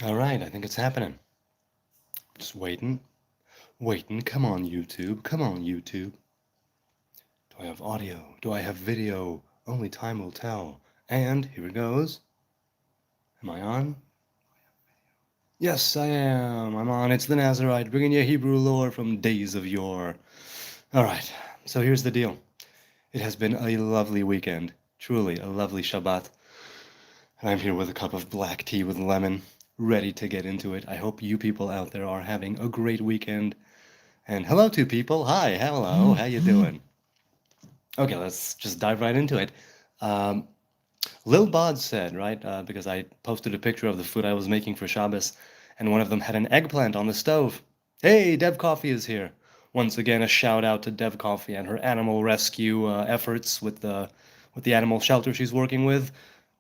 All right, I think it's happening. Just waiting. Waiting. Come on, YouTube. Come on, YouTube. Do I have audio? Do I have video? Only time will tell. And here it goes. Am I on? Yes, I am. I'm on. It's the Nazarite, bringing you Hebrew lore from days of yore. All right, so here's the deal. It has been a lovely weekend. Truly, a lovely Shabbat. And I'm here with a cup of black tea with lemon, ready to get into it. I hope you people out there are having a great weekend. And hello, two people. Hi, hello. How you doing? Okay, let's just dive right into it. Um, Lil Bod said, right, because I posted a picture of the food I was making for Shabbos, and one of them had an eggplant on the stove. Hey, Dev Coffee is here. Once again, a shout out to Dev Coffee and her animal rescue efforts with the animal shelter she's working with.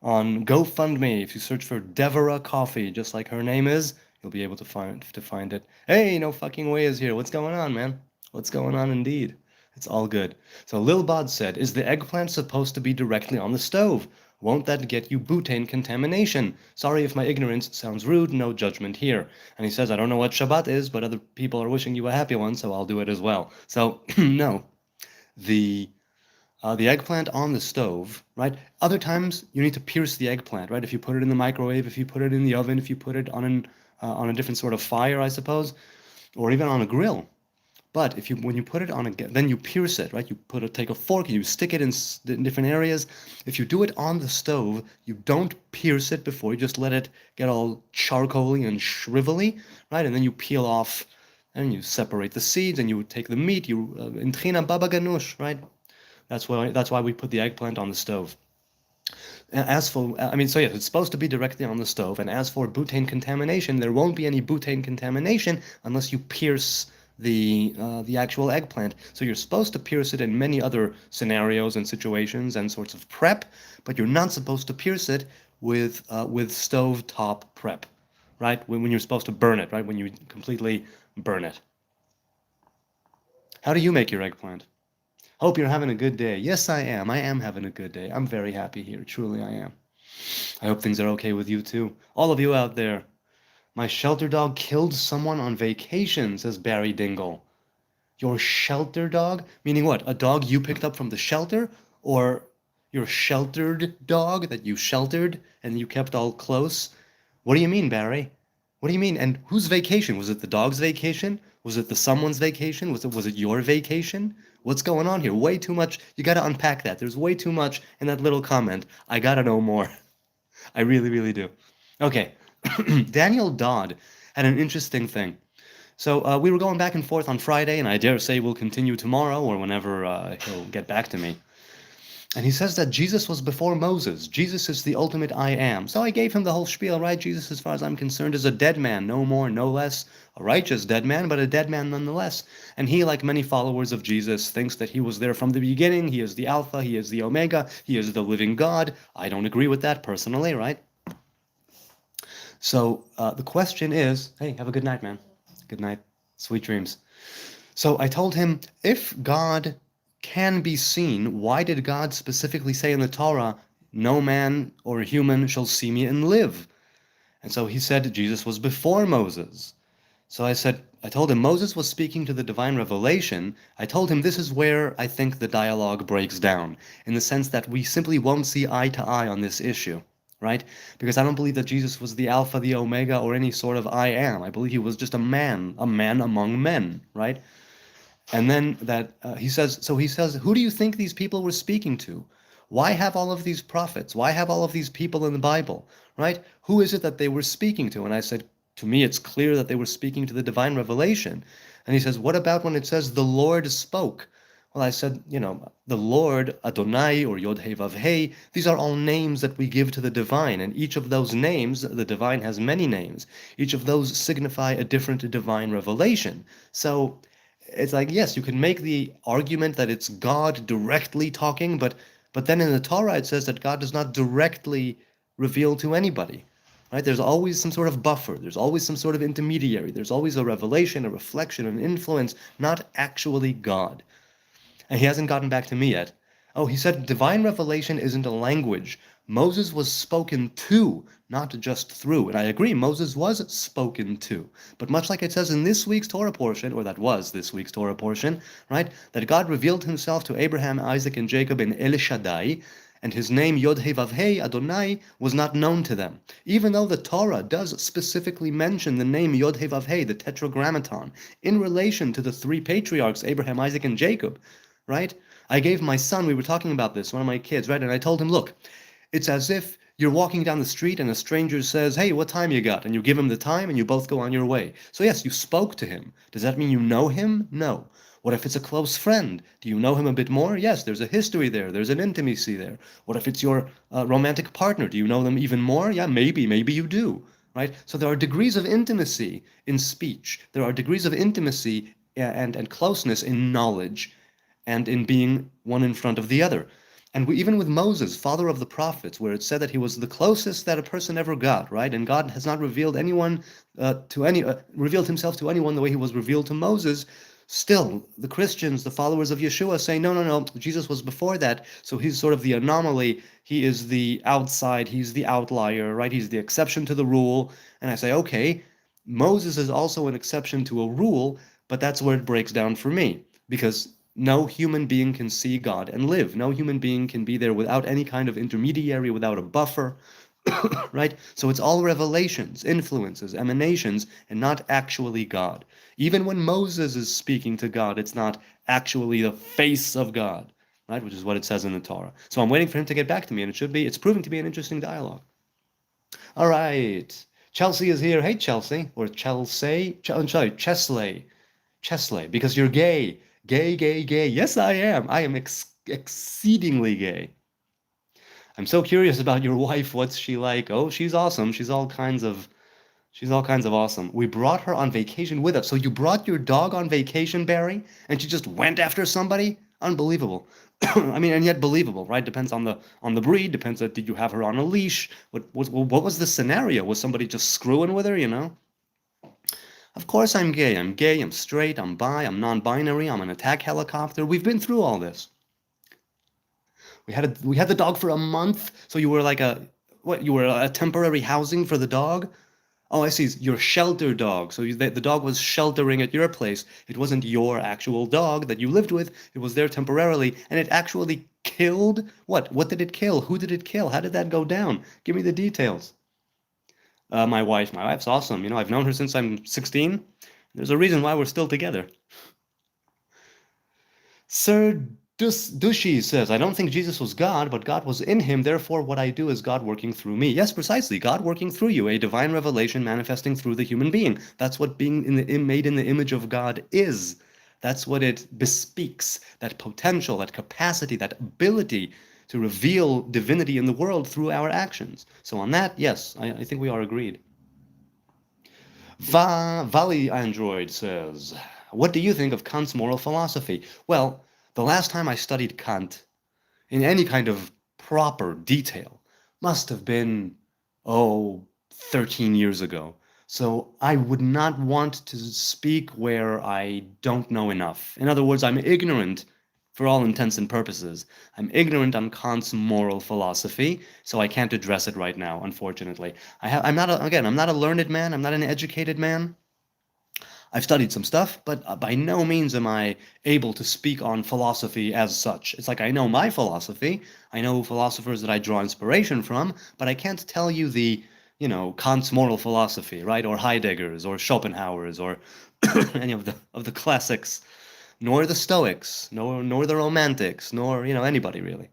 On GoFundMe, if you search for Devora Coffee, just like her name is, you'll be able to find it. Hey, no fucking way is here. What's going on, man? What's going on indeed? It's all good. So Lil Bod said, is the eggplant supposed to be directly on the stove? Won't that get you butane contamination? Sorry if my ignorance sounds rude, no judgment here. And he says, I don't know what Shabbat is, but other people are wishing you a happy one, so I'll do it as well. So, no. The the eggplant on the stove, right? Other times you need to pierce the eggplant, right? If you put it in the microwave, if you put it in the oven, if you put it on a different sort of fire, I suppose, or even on a grill. But if you when you put it on then you pierce it, right? Take a fork and you stick it in different areas. If you do it on the stove, you don't pierce it before. You just let it get all charcoaly and shrivelly, right? And then you peel off and you separate the seeds and you take the meat. You in trina baba ganoush, right? That's why we put the eggplant on the stove. As for, I mean, so yes, it's supposed to be directly on the stove. And as for butane contamination, there won't be any butane contamination unless you pierce the actual eggplant. So you're supposed to pierce it in many other scenarios and situations and sorts of prep, but you're not supposed to pierce it with stove top prep, right? When you're supposed to burn it, right? When you completely burn it. How do you make your eggplant? Hope you're having a good day. Yes, I am. I am having a good day. I'm very happy here. Truly, I am. I hope things are okay with you too. All of you out there. My shelter dog killed someone on vacation, says Barry Dingle. Your shelter dog? Meaning what? A dog you picked up from the shelter? Or your sheltered dog that you sheltered and you kept all close? What do you mean, Barry? What do you mean? And whose vacation? Was it the dog's vacation? Was it the someone's vacation? Was it your vacation? What's going on here? Way too much. You gotta unpack that. There's way too much in that little comment. I gotta know more. I really, really do. Okay. Daniel Dodd had an interesting thing. So we were going back and forth on Friday, and I dare say we'll continue tomorrow or whenever he'll get back to me. And he says that Jesus was before Moses. Jesus is the ultimate I am. So I gave him the whole spiel, right? Jesus, as far as I'm concerned, is a dead man, no more, no less. A righteous dead man, but a dead man nonetheless. And he, like many followers of Jesus, thinks that he was there from the beginning. He is the Alpha, he is the Omega, he is the living God. I don't agree with that personally, right? So the question is, hey, have a good night, man. Good night. Sweet dreams. So I told him, if God can be seen, why did God specifically say in the Torah, no man or human shall see me and live? And so he said Jesus was before Moses. So I told him Moses was speaking to the divine revelation. I told him this is where I think the dialogue breaks down, in the sense that we simply won't see eye to eye on this issue, right? Because I don't believe that Jesus was the Alpha, the Omega, or any sort of I am. I believe he was just a man among men, right? And then he says, who do you think these people were speaking to? Why have all of these prophets? Why have all of these people in the Bible, right? Who is it that they were speaking to? And I said, to me, it's clear that they were speaking to the divine revelation. And he says, what about when it says the Lord spoke? Well, I said, the Lord, Adonai or Yod He Vav He, these are all names that we give to the divine. And each of those names, the divine has many names. Each of those signify a different divine revelation. So it's like, yes, you can make the argument that it's God directly talking, but then in the Torah it says that God does not directly reveal to anybody. Right? There's always some sort of buffer. There's always some sort of intermediary. There's always a revelation, a reflection, an influence, not actually God. And he hasn't gotten back to me yet. Oh, he said divine revelation isn't a language. Moses was spoken to, not just through. And I agree, Moses was spoken to. But much like it says in this week's Torah portion, or that was this week's Torah portion, right, that God revealed himself to Abraham, Isaac, and Jacob in El Shaddai, and his name Yod-Heh Vav-Heh, Adonai, was not known to them. Even though the Torah does specifically mention the name Yod-Heh Vav-Heh, the Tetragrammaton, in relation to the three patriarchs, Abraham, Isaac, and Jacob, right? I gave my son, we were talking about this, one of my kids, right? And I told him, look, it's as if you're walking down the street and a stranger says, hey, what time you got? And you give him the time and you both go on your way. So yes, you spoke to him. Does that mean you know him? No. What if it's a close friend? Do you know him a bit more? Yes, there's a history there. There's an intimacy there. What if it's your romantic partner? Do you know them even more? Yeah, maybe you do, right? So there are degrees of intimacy in speech. There are degrees of intimacy and closeness in knowledge and in being one in front of the other. And even with Moses, father of the prophets, where it said that he was the closest that a person ever got, right? And God has not revealed revealed himself to anyone the way he was revealed to Moses. Still, the Christians, the followers of Yeshua, say, no, Jesus was before that, so he's sort of the anomaly. He is the outside, he's the outlier, right? He's the exception to the rule. And I say, okay, Moses is also an exception to a rule, but that's where it breaks down for me, because no human being can see God and live. No human being can be there without any kind of intermediary, without a buffer, right? So it's all revelations, influences, emanations, and not actually God. Even when Moses is speaking to God, it's not actually the face of God, right? Which is what it says in the Torah. So I'm waiting for him to get back to me, and it's proving to be an interesting dialogue. All right. Chelsea is here. Hey, Chelsea. Or Chelsea. I'm sorry, Chesley. Chesley, because you're gay. Gay. Yes, I am. I am exceedingly gay. I'm so curious about your wife. What's she like? Oh, she's awesome. She's all kinds of awesome. We brought her on vacation with us. So you brought your dog on vacation, Barry, and she just went after somebody? Unbelievable. I mean, and yet believable, right? Depends on the breed. Depends on, did you have her on a leash? What was the scenario? Was somebody just screwing with her, you know? Of course I'm gay. I'm gay, I'm straight, I'm bi, I'm non-binary, I'm an attack helicopter. We've been through all this. We had the dog for a month, so you were like you were a temporary housing for the dog? Oh, I see. Your shelter dog. So the dog was sheltering at your place. It wasn't your actual dog that you lived with. It was there temporarily, and it actually killed what? What did it kill? Who did it kill? How did that go down? Give me the details. My wife's awesome. You know, I've known her since I'm 16. There's a reason why we're still together. Sir Dushi says, I don't think Jesus was God, but God was in him. Therefore, what I do is God working through me. Yes, precisely. God working through you, a divine revelation manifesting through the human being. That's what being made in the image of God is. That's what it bespeaks, that potential, that capacity, that ability to reveal divinity in the world through our actions. So on that, yes, I think we are agreed. Valley Android says, what do you think of Kant's moral philosophy? Well, the last time I studied Kant in any kind of proper detail must have been, 13 years ago. So I would not want to speak where I don't know enough. In other words, I'm ignorant for all intents and purposes. I'm ignorant on Kant's moral philosophy, so I can't address it right now, unfortunately. I'm not a learned man. I'm not an educated man. I've studied some stuff, but by no means am I able to speak on philosophy as such. It's like I know my philosophy, I know philosophers that I draw inspiration from, but I can't tell you Kant's moral philosophy, right? Or Heidegger's, or Schopenhauer's, or any of the classics, nor the Stoics, nor the Romantics, nor anybody really.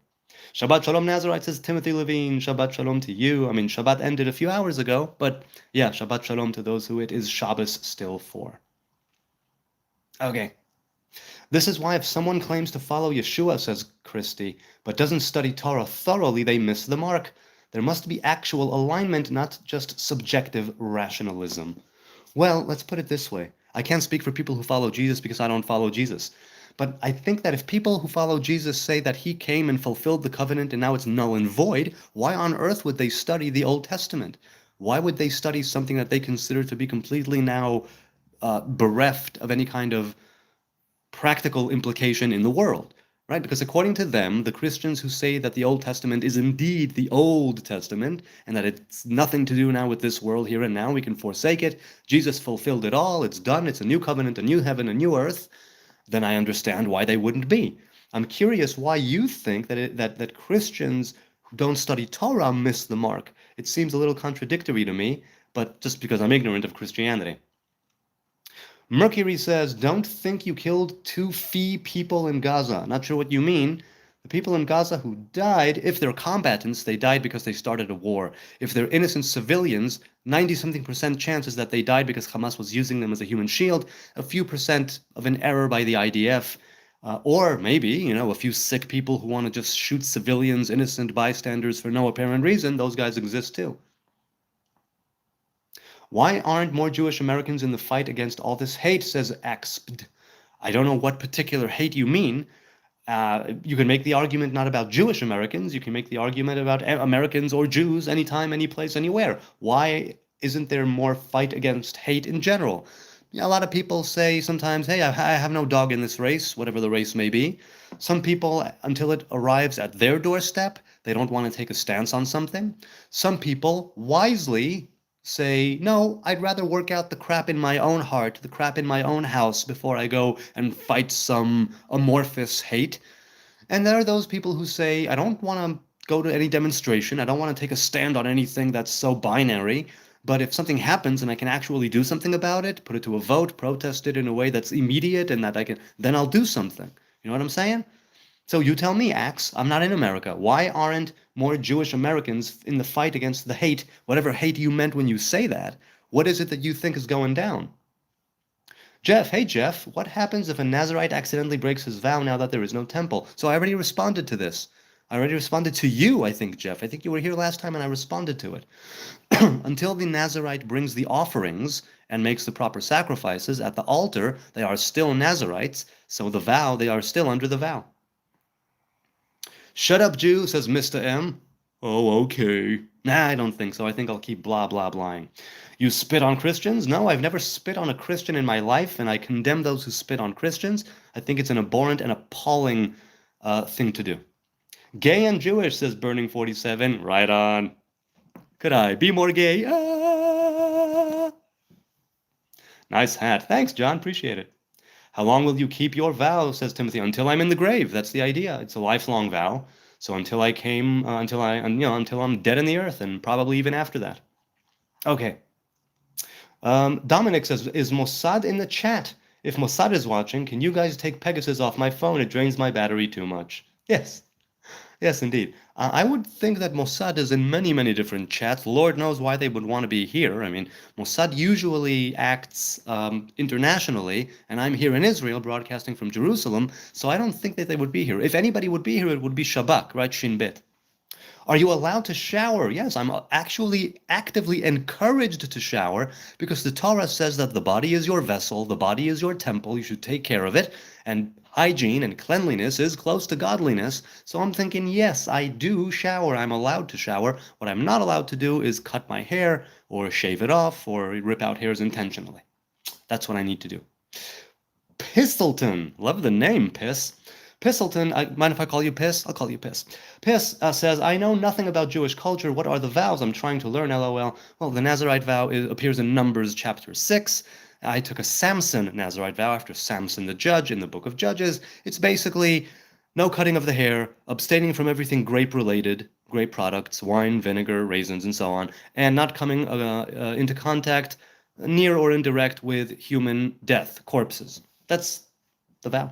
Shabbat Shalom Nazarite, says Timothy Levine. Shabbat Shalom to you. I mean, Shabbat ended a few hours ago, but yeah, Shabbat Shalom to those who it is Shabbos still for. Okay. This is why if someone claims to follow Yeshua, says Christy, but doesn't study Torah thoroughly, they miss the mark. There must be actual alignment, not just subjective rationalism. Well, let's put it this way. I can't speak for people who follow Jesus because I don't follow Jesus. But I think that if people who follow Jesus say that he came and fulfilled the covenant and now it's null and void, why on earth would they study the Old Testament? Why would they study something that they consider to be completely now bereft of any kind of practical implication in the world? right? Because according to them, the Christians who say that the Old Testament is indeed the Old Testament and that it's nothing to do now with this world here and now, we can forsake it. Jesus fulfilled it all. It's done. It's a new covenant, a new heaven, a new earth. Then I understand why they wouldn't be. I'm curious why you think that Christians who don't study Torah miss the mark. It seems a little contradictory to me, but just because I'm ignorant of Christianity. Mercury says, don't think you killed 2 fee people in Gaza. Not sure what you mean. The people in Gaza who died, if they're combatants, they died because they started a war. If they're innocent civilians, 90-something% chances that they died because Hamas was using them as a human shield, a few percent of an error by the IDF, or maybe, a few sick people who want to just shoot civilians, innocent bystanders for no apparent reason. Those guys exist too. Why aren't more Jewish Americans in the fight against all this hate, says Axpd. I don't know what particular hate you mean. You can make the argument not about Jewish Americans. You can make the argument about Americans or Jews anytime, any place, anywhere. Why isn't there more fight against hate in general? A lot of people say sometimes, hey, I have no dog in this race, whatever the race may be. Some people, until it arrives at their doorstep, they don't want to take a stance on something. Some people wisely say, no, I'd rather work out the crap in my own heart, the crap in my own house, before I go and fight some amorphous hate. And there are those people who say, I don't want to go to any demonstration. I don't want to take a stand on anything that's so binary. But if something happens and I can actually do something about it, put it to a vote, protest it in a way that's immediate and that I can, then I'll do something. You know what I'm saying? So you tell me, Axe, I'm not in America. Why aren't more Jewish Americans in the fight against the hate, whatever hate you meant when you say that? What is it that you think is going down? Jeff, hey Jeff, what happens if a Nazarite accidentally breaks his vow now that there is no temple? So I already responded to this. I already responded to you, I think, Jeff. I think you were here last time and I responded to it. Until the Nazarite brings the offerings and makes the proper sacrifices at the altar, they are still Nazarites. So the vow, they are still under the vow. Shut up, Jew, says Mr. M. Oh, okay. Nah, I don't think so. I think I'll keep blah, blah, blahing. You spit on Christians? No, I've never spit on a Christian in my life, and I condemn those who spit on Christians. I think it's an abhorrent and appalling thing to do. Gay and Jewish, says Burning 47. Right on. Could I be more gay? Ah! Nice hat. Thanks, John. Appreciate it. How long will you keep your vow, says Timothy? Until I'm in the grave. That's the idea. It's a lifelong vow. So until I'm dead in the earth, and probably even after that. Okay. Dominic says, is Mossad in the chat? If Mossad is watching, can you guys take Pegasus off my phone? It drains my battery too much. Yes. Yes, indeed. I would think that Mossad is in many, many different chats. Lord knows why they would want to be here. I mean, Mossad usually acts internationally, and I'm here in Israel broadcasting from Jerusalem, so I don't think that they would be here. If anybody would be here, it would be Shabak, right? Shin Bet. Are you allowed to shower? Yes, I'm actually actively encouraged to shower because the Torah says that the body is your vessel, the body is your temple, you should take care of it, and hygiene and cleanliness is close to godliness. So I'm thinking, yes, I do shower. I'm allowed to shower. What I'm not allowed to do is cut my hair or shave it off or rip out hairs intentionally. That's what I need to do. Pistleton, love the name, Piss. Pistleton, mind if I call you Piss? I'll call you Piss. Piss says, I know nothing about Jewish culture. What are the vows? I'm trying to learn, LOL. Well, the Nazarite vow appears in Numbers chapter 6. I took a Samson Nazarite vow after Samson the judge in the book of Judges. It's basically no cutting of the hair, abstaining from everything grape-related, grape products, wine, vinegar, raisins, and so on, and not coming into contact, near or indirect, with human death, corpses. That's the vow.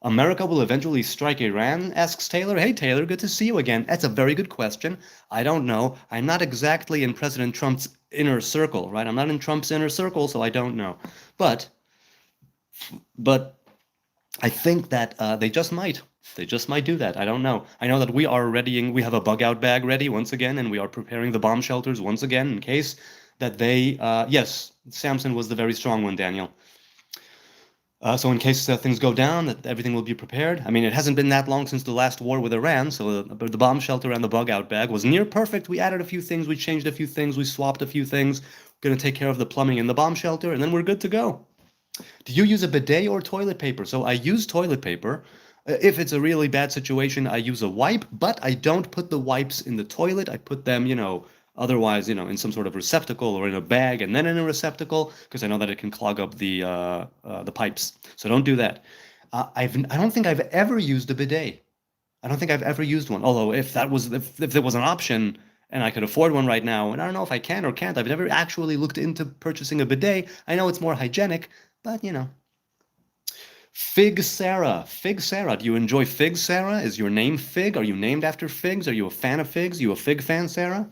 America will eventually strike Iran, asks Taylor. Hey, Taylor, good to see you again. That's a very good question. I don't know. I'm not exactly in President Trump's inner circle, right? I'm not in Trump's inner circle, so I don't know. But I think that they just might. They just might do that. I don't know. I know that we are readying. We have a bug-out bag ready once again, and we are preparing the bomb shelters once again in case that they... yes, Samson was the very strong one, Daniel. So in case things go down, that everything will be prepared. I mean, it hasn't been that long since the last war with Iran, so the bomb shelter and the bug-out bag was near perfect. We added a few things, we changed a few things, we swapped a few things. We're going to take care of the plumbing in the bomb shelter, and then we're good to go. Do you use a bidet or toilet paper? So I use toilet paper. If it's a really bad situation, I use a wipe, but I don't put the wipes in the toilet. I put them, otherwise, in some sort of receptacle or in a bag and then in a receptacle because I know that it can clog up the pipes. So don't do that. I don't think I've ever used a bidet. I don't think I've ever used one. Although if there was an option and I could afford one right now, and I don't know if I can or can't. I've never actually looked into purchasing a bidet. I know it's more hygienic, but Fig Sarah. Fig Sarah. Do you enjoy figs, Sarah? Is your name Fig? Are you named after figs? Are you a fan of figs? You a fig fan, Sarah?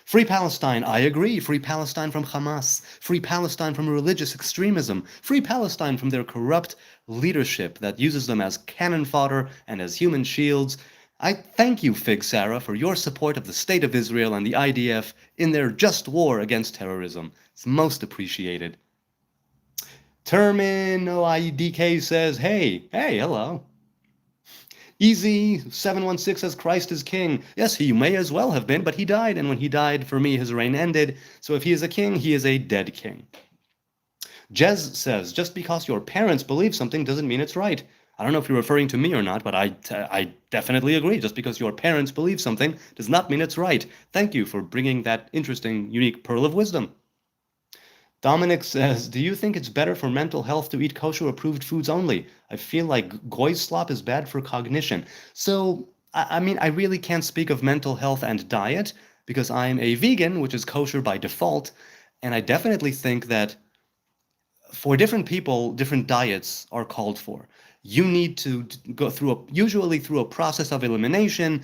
Free Palestine. I agree. Free Palestine from Hamas. Free Palestine from religious extremism. Free Palestine from their corrupt leadership that uses them as cannon fodder and as human shields. I thank you, Fig Sarah, for your support of the State of Israel and the IDF in their just war against terrorism. It's most appreciated. Termin says, hey, hello. Easy716 says, Christ is king. Yes, he may as well have been, but he died, and when he died, for me, his reign ended. So if he is a king, he is a dead king. Jez says, just because your parents believe something doesn't mean it's right. I don't know if you're referring to me or not, but I definitely agree. Just because your parents believe something does not mean it's right. Thank you for bringing that interesting, unique pearl of wisdom. Dominic says, do you think it's better for mental health to eat kosher-approved foods only? I feel like goy slop is bad for cognition. So, I mean, I really can't speak of mental health and diet because I'm a vegan, which is kosher by default, and I definitely think that for different people, different diets are called for. You need to go through usually through a process of elimination,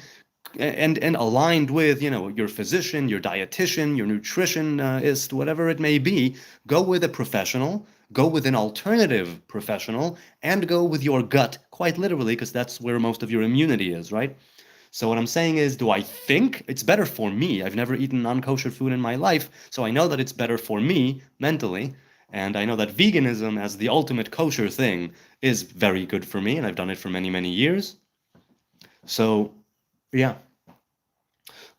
and aligned with your physician, your dietitian, your nutritionist, whatever it may be. Go with a professional, go with an alternative professional, and go with your gut, quite literally, because that's where most of your immunity is, right? So what I'm saying is, do I think it's better for me? I've never eaten non-kosher food in my life, so I know that it's better for me mentally, and I know that veganism as the ultimate kosher thing is very good for me, and I've done it for many, many years. So, yeah.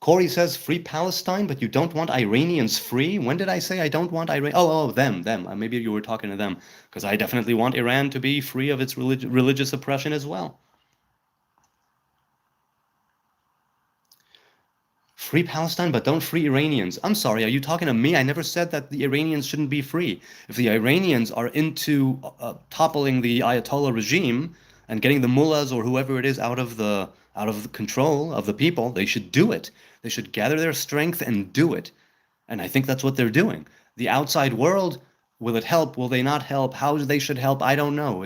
Corey says free Palestine, but you don't want Iranians free? When did I say I don't want Iran? Oh, them. Maybe you were talking to them, because I definitely want Iran to be free of its religious oppression as well. Free Palestine, but don't free Iranians. I'm sorry, are you talking to me? I never said that the Iranians shouldn't be free. If the Iranians are into toppling the Ayatollah regime and getting the mullahs or whoever it is out of the control of the people, they should do it. They should gather their strength and do it. And I think that's what they're doing. The outside world, will it help? Will they not help? How they should help? I don't know.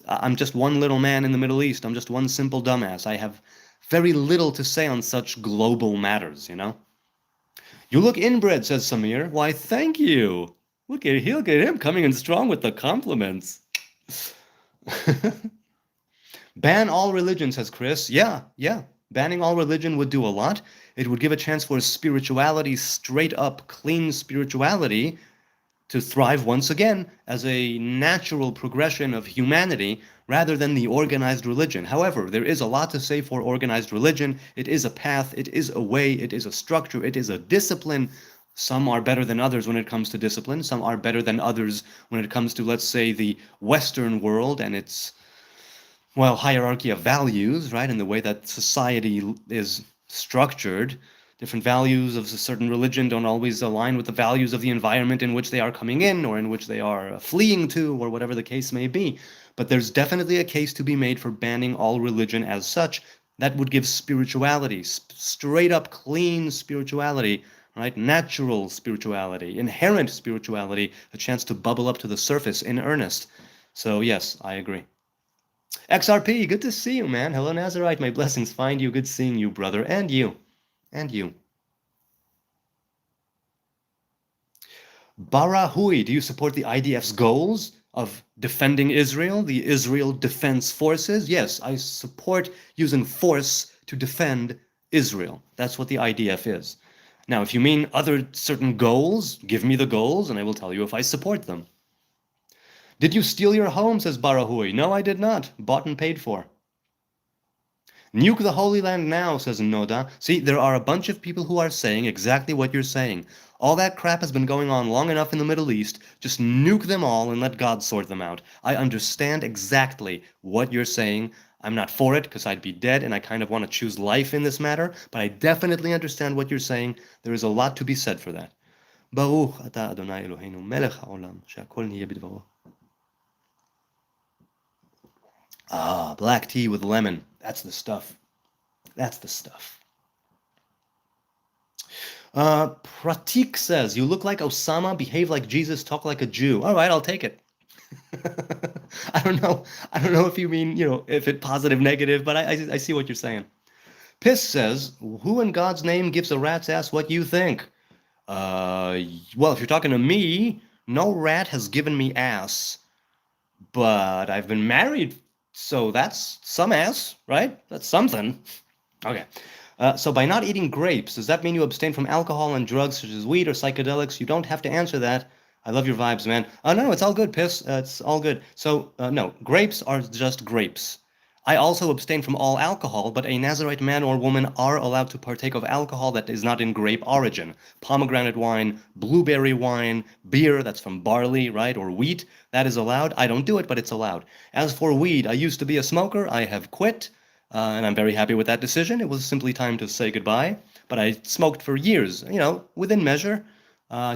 I'm just one little man in the Middle East. I'm just one simple dumbass. I have very little to say on such global matters, You look inbred, says Samir. Why, thank you. Look at him coming in strong with the compliments. Ban all religion, says Chris. Yeah. Banning all religion would do a lot. It would give a chance for spirituality, straight up, clean spirituality, to thrive once again as a natural progression of humanity rather than the organized religion. However, there is a lot to say for organized religion. It is a path, it is a way, it is a structure, it is a discipline. Some are better than others when it comes to discipline. Some are better than others when it comes to, let's say, the Western world and its, hierarchy of values, right? And the way that society is structured. Different values of a certain religion don't always align with the values of the environment in which they are coming in or in which they are fleeing to, or whatever the case may be. But there's definitely a case to be made for banning all religion as such. That would give spirituality, straight up clean spirituality, right? Natural spirituality, inherent spirituality, a chance to bubble up to the surface in earnest. So yes, I agree. XRP, good to see you, man. Hello, Nazarite. My blessings find you. Good seeing you, brother. And you. And you. Barahui, do you support the IDF's goals of defending Israel, the Israel Defense Forces? Yes, I support using force to defend Israel. That's what the IDF is. Now, if you mean other certain goals, give me the goals and I will tell you if I support them. Did you steal your home, says Barahui. No, I did not. Bought and paid for. Nuke the Holy Land now, says Noda. See, there are a bunch of people who are saying exactly what you're saying. All that crap has been going on long enough in the Middle East. Just nuke them all and let God sort them out. I understand exactly what you're saying. I'm not for it because I'd be dead and I kind of want to choose life in this matter, but I definitely understand what you're saying. There is a lot to be said for that. Baruch atah Adonai Eloheinu melech haolam she'akol niyeh b'dvaro. Ah, black tea with lemon. That's the stuff. That's the stuff. Pratik says, you look like Osama, behave like Jesus, talk like a Jew. All right, I'll take it. I don't know. I don't know if you mean, if it positive, negative, but I see what you're saying. Piss says, who in God's name gives a rat's ass what you think? Well, if you're talking to me, no rat has given me ass, but I've been married, so that's some ass, right? That's something. Okay. So by not eating grapes, does that mean you abstain from alcohol and drugs such as weed or psychedelics? You don't have to answer that. I love your vibes, man. No, it's all good, Piss. It's all good. So, no, grapes are just grapes. I also abstain from all alcohol, but a Nazarite man or woman are allowed to partake of alcohol that is not in grape origin. Pomegranate wine, blueberry wine, beer that's from barley, right, or wheat, that is allowed. I don't do it, but it's allowed. As for weed, I used to be a smoker. I have quit. And I'm very happy with that decision. It was simply time to say goodbye. But I smoked for years, within measure.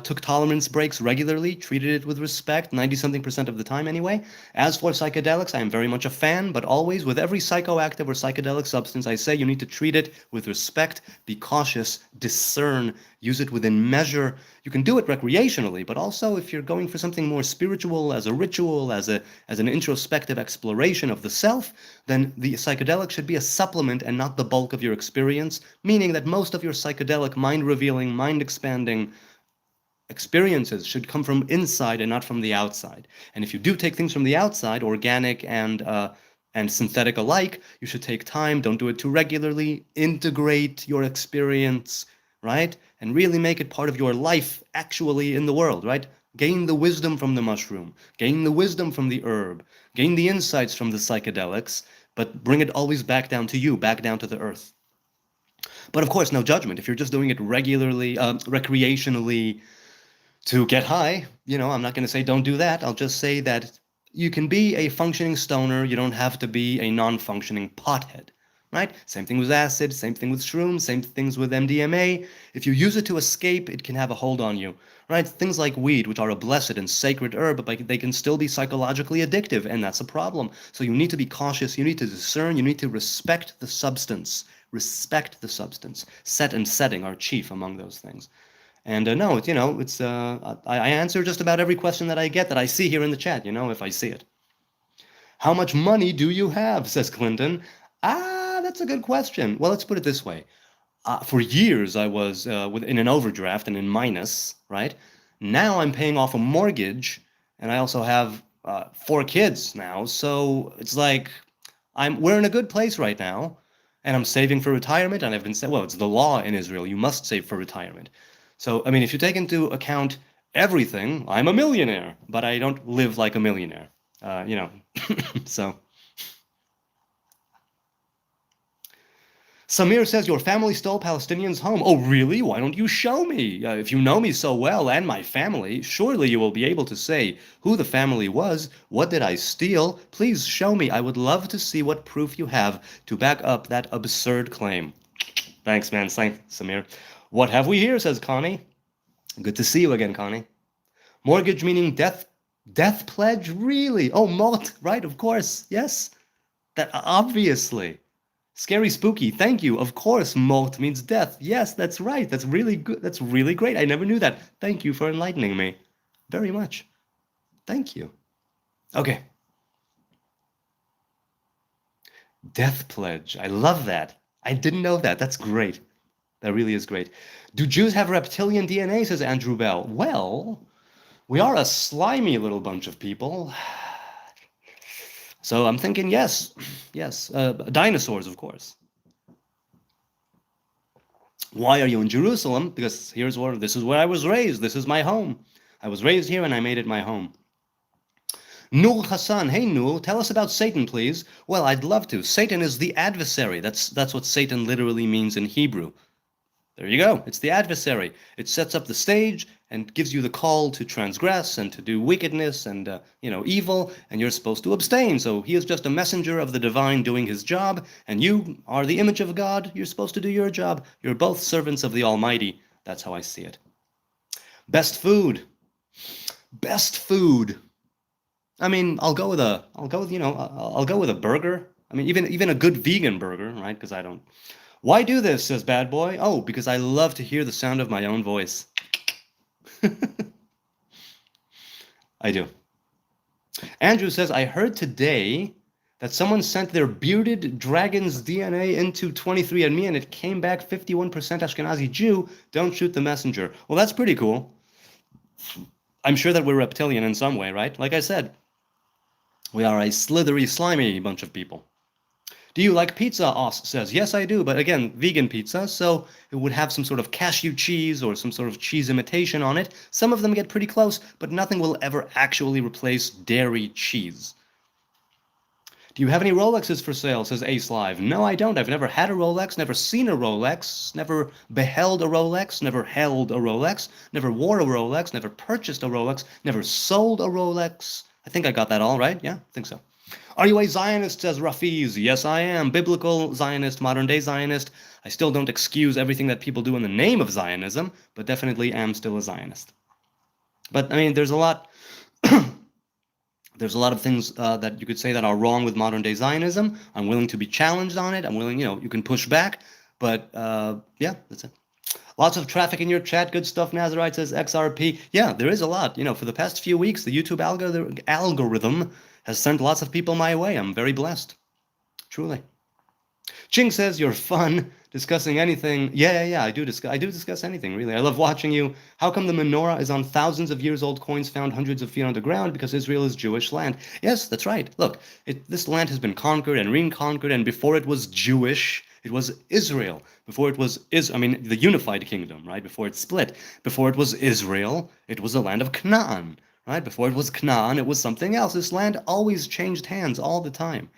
Took tolerance breaks regularly, treated it with respect, 90-something% of the time anyway. As for psychedelics, I am very much a fan, but always with every psychoactive or psychedelic substance, I say you need to treat it with respect, be cautious, discern, use it within measure. You can do it recreationally, but also if you're going for something more spiritual, as a ritual, as an introspective exploration of the self, then the psychedelic should be a supplement and not the bulk of your experience, meaning that most of your psychedelic, mind-revealing, mind-expanding experiences should come from inside and not from the outside. And if you do take things from the outside, organic and synthetic alike, you should take time, don't do it too regularly, integrate your experience, right? And really make it part of your life actually in the world, right? Gain the wisdom from the mushroom, gain the wisdom from the herb, gain the insights from the psychedelics, but bring it always back down to you, back down to the earth. But of course, no judgment. If you're just doing it regularly, recreationally, to get high, I'm not going to say don't do that. I'll just say that you can be a functioning stoner. You don't have to be a non-functioning pothead, right? Same thing with acid, same thing with shrooms, same things with MDMA. If you use it to escape, it can have a hold on you, right? Things like weed, which are a blessed and sacred herb, but they can still be psychologically addictive, and that's a problem. So you need to be cautious. You need to discern. You need to respect the substance. Respect the substance. Set and setting are chief among those things. And no, it's I answer just about every question that I get that I see here in the chat, if I see it. How much money do you have, says Clinton. That's a good question. Well, let's put it this way. For years, I was in an overdraft and in minus, right? Now I'm paying off a mortgage, and I also have 4 kids now. So it's like we're in a good place right now, and I'm saving for retirement, and I've been saying, well, it's the law in Israel. You must save for retirement. So, I mean, if you take into account everything, I'm a millionaire, but I don't live like a millionaire, so. Samir says, your family stole Palestinians' home. Oh, really? Why don't you show me? If you know me so well and my family, surely you will be able to say who the family was. What did I steal? Please show me. I would love to see what proof you have to back up that absurd claim. Thanks, man. Thanks, Samir. What have we here, says Connie. Good to see you again, Connie. Mortgage meaning death pledge? Really? Oh, mort, right, of course, yes. That obviously. Scary spooky, thank you. Of course, mort means death. Yes, that's right. That's really good. That's really great. I never knew that. Thank you for enlightening me. Very much. Thank you. Okay. Death pledge. I love that. I didn't know that. That's great. That really is great. Do Jews have reptilian DNA, says Andrew Bell. Well, we are a slimy little bunch of people. So I'm thinking yes. Yes. Dinosaurs, of course. Why are you in Jerusalem? Because this is where I was raised. This is my home. I was raised here and I made it my home. Nur Hassan, hey Nur, tell us about Satan, please. Well, I'd love to. Satan is the adversary. That's what Satan literally means in Hebrew. There you go. It's the adversary. It sets up the stage and gives you the call to transgress and to do wickedness and evil, and you're supposed to abstain. So he is just a messenger of the divine doing his job, and you are the image of God. You're supposed to do your job. You're both servants of the Almighty. That's how I see it. Best food. Best food. I mean, I'll go with a burger. I mean, even a good vegan burger, right? Because I don't. Why do this, says Bad Boy? Oh, because I love to hear the sound of my own voice. I do. Andrew says, I heard today that someone sent their bearded dragon's DNA into 23andMe and it came back 51% Ashkenazi Jew. Don't shoot the messenger. Well, that's pretty cool. I'm sure that we're reptilian in some way, right? Like I said, we are a slithery, slimy bunch of people. Do you like pizza? Os says, yes, I do, but again, vegan pizza, so it would have some sort of cashew cheese or some sort of cheese imitation on it. Some of them get pretty close, but nothing will ever actually replace dairy cheese. Do you have any Rolexes for sale? Says Ace Live. No, I don't. I've never had a Rolex, never seen a Rolex, never beheld a Rolex, never held a Rolex, never wore a Rolex, never purchased a Rolex, never sold a Rolex. I think I got that all right. Yeah, I think so. Are you a Zionist, says Rafiz? Yes, I am. Biblical Zionist, modern-day Zionist. I still don't excuse everything that people do in the name of Zionism, but definitely am still a Zionist. But, I mean, there's a lot... There's a lot of things that you could say that are wrong with modern-day Zionism. I'm willing to be challenged on it. I'm willing, you can push back. But, yeah, that's it. Lots of traffic in your chat. Good stuff, Nazarite, says XRP. Yeah, there is a lot. For the past few weeks, the YouTube algorithm has sent lots of people my way. I'm very blessed. Truly. Ching says, you're fun discussing anything. Yeah, I do discuss anything, really. I love watching you. How come the menorah is on thousands of years old coins found hundreds of feet underground? Because Israel is Jewish land. Yes, that's right. Look, this land has been conquered and reconquered, and before it was Jewish, it was Israel. Before it was the unified kingdom, right? Before it split. Before it was Israel, it was the land of Canaan, right? Before it was Canaan, it was something else. This land always changed hands all the time.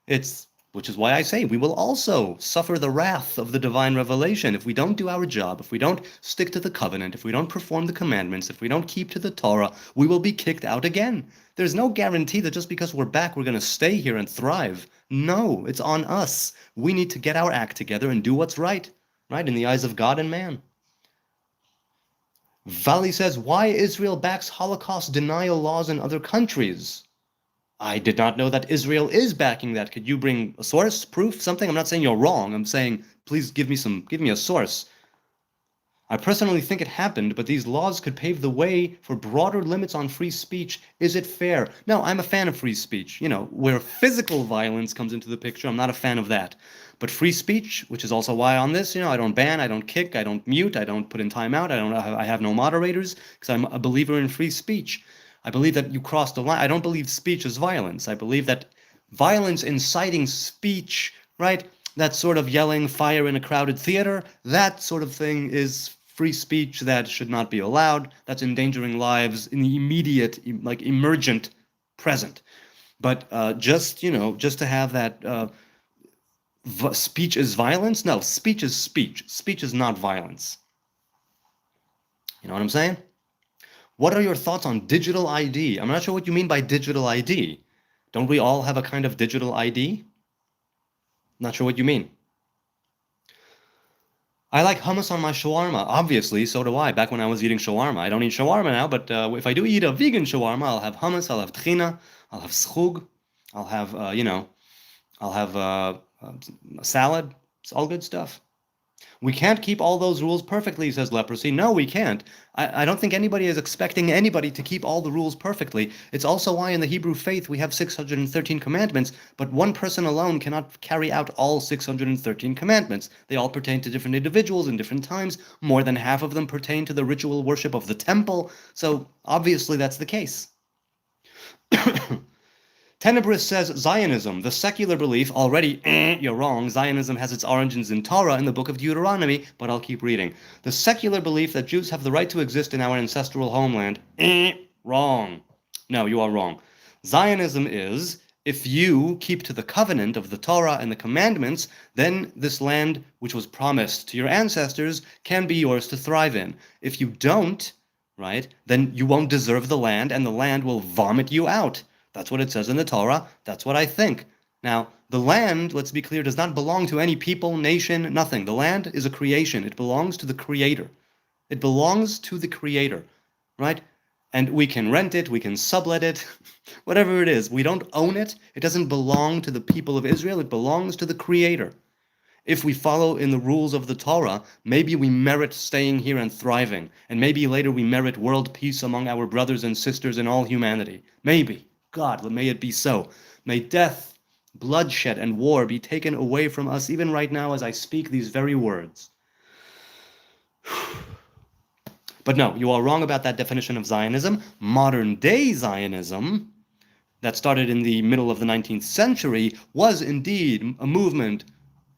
Which is why I say we will also suffer the wrath of the divine revelation if we don't do our job, if we don't stick to the covenant, if we don't perform the commandments, if we don't keep to the Torah, we will be kicked out again. There's no guarantee that just because we're back, we're going to stay here and thrive. No, it's on us. We need to get our act together and do what's right, in the eyes of God and man. Vali says, why Israel backs Holocaust denial laws in other countries? I did not know that Israel is backing that. Could you bring a source, proof, something? I'm not saying you're wrong. I'm saying, please give me a source. I personally think it happened, but these laws could pave the way for broader limits on free speech. Is it fair? No, I'm a fan of free speech. Where physical violence comes into the picture, I'm not a fan of that. But free speech, which is also why on this, I don't ban, I don't kick, I don't mute, I don't put in timeout, I have no moderators, because I'm a believer in free speech. I believe that you cross the line. I don't believe speech is violence. I believe that violence inciting speech, right? That sort of yelling fire in a crowded theater, that sort of thing is free speech that should not be allowed. That's endangering lives in the immediate, emergent present. But just to have that speech is violence? No, speech is speech. Speech is not violence. You know what I'm saying? What are your thoughts on digital ID? I'm not sure what you mean by digital ID. Don't we all have a kind of digital ID? Not sure what you mean. I like hummus on my shawarma. Obviously, so do I. Back when I was eating shawarma. I don't eat shawarma now, but if I do eat a vegan shawarma, I'll have hummus, I'll have tchina, I'll have schug, I'll have, a salad. It's all good stuff. We can't keep all those rules perfectly, says Leprosy. No, we can't. I don't think anybody is expecting anybody to keep all the rules perfectly. It's also why in the Hebrew faith we have 613 commandments, but one person alone cannot carry out all 613 commandments. They all pertain to different individuals in different times. More than half of them pertain to the ritual worship of the temple. So obviously that's the case. Tenebris says Zionism, the secular belief, already, you're wrong. Zionism has its origins in Torah in the book of Deuteronomy, but I'll keep reading. The secular belief that Jews have the right to exist in our ancestral homeland, wrong. No, you are wrong. Zionism is If you keep to the covenant of the Torah and the commandments, then this land which was promised to your ancestors can be yours to thrive in. If you don't, right, then you won't deserve the land, and the land will vomit you out. That's what it says in the Torah. That's what I think. Now, the land, let's be clear, does not belong to any people, nation, nothing. The land is a creation. It belongs to the Creator. It belongs to the Creator, right? And we can rent it, we can sublet it, whatever it is. We don't own it. It doesn't belong to the people of Israel. It belongs to the Creator. If we follow in the rules of the Torah, maybe we merit staying here and thriving, and maybe later we merit world peace among our brothers and sisters in all humanity. Maybe. God, may it be so. May death, bloodshed, and war be taken away from us even right now as I speak these very words. But no, you are wrong about that definition of Zionism. Modern-day Zionism, that started in the middle of the 19th century, was indeed a movement,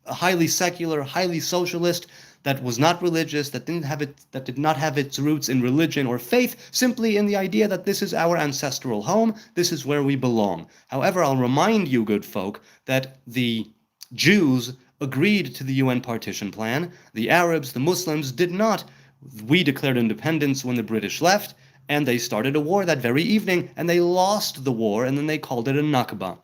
highly secular, highly socialist, that was not religious, that did not have its roots in religion or faith, simply in the idea that this is our ancestral home, this is where we belong. However, I'll remind you, good folk, that the Jews agreed to the UN partition plan. The Arabs, the Muslims, did not. We declared independence when the British left, and they started a war that very evening, and they lost the war, and then they called it a Nakba.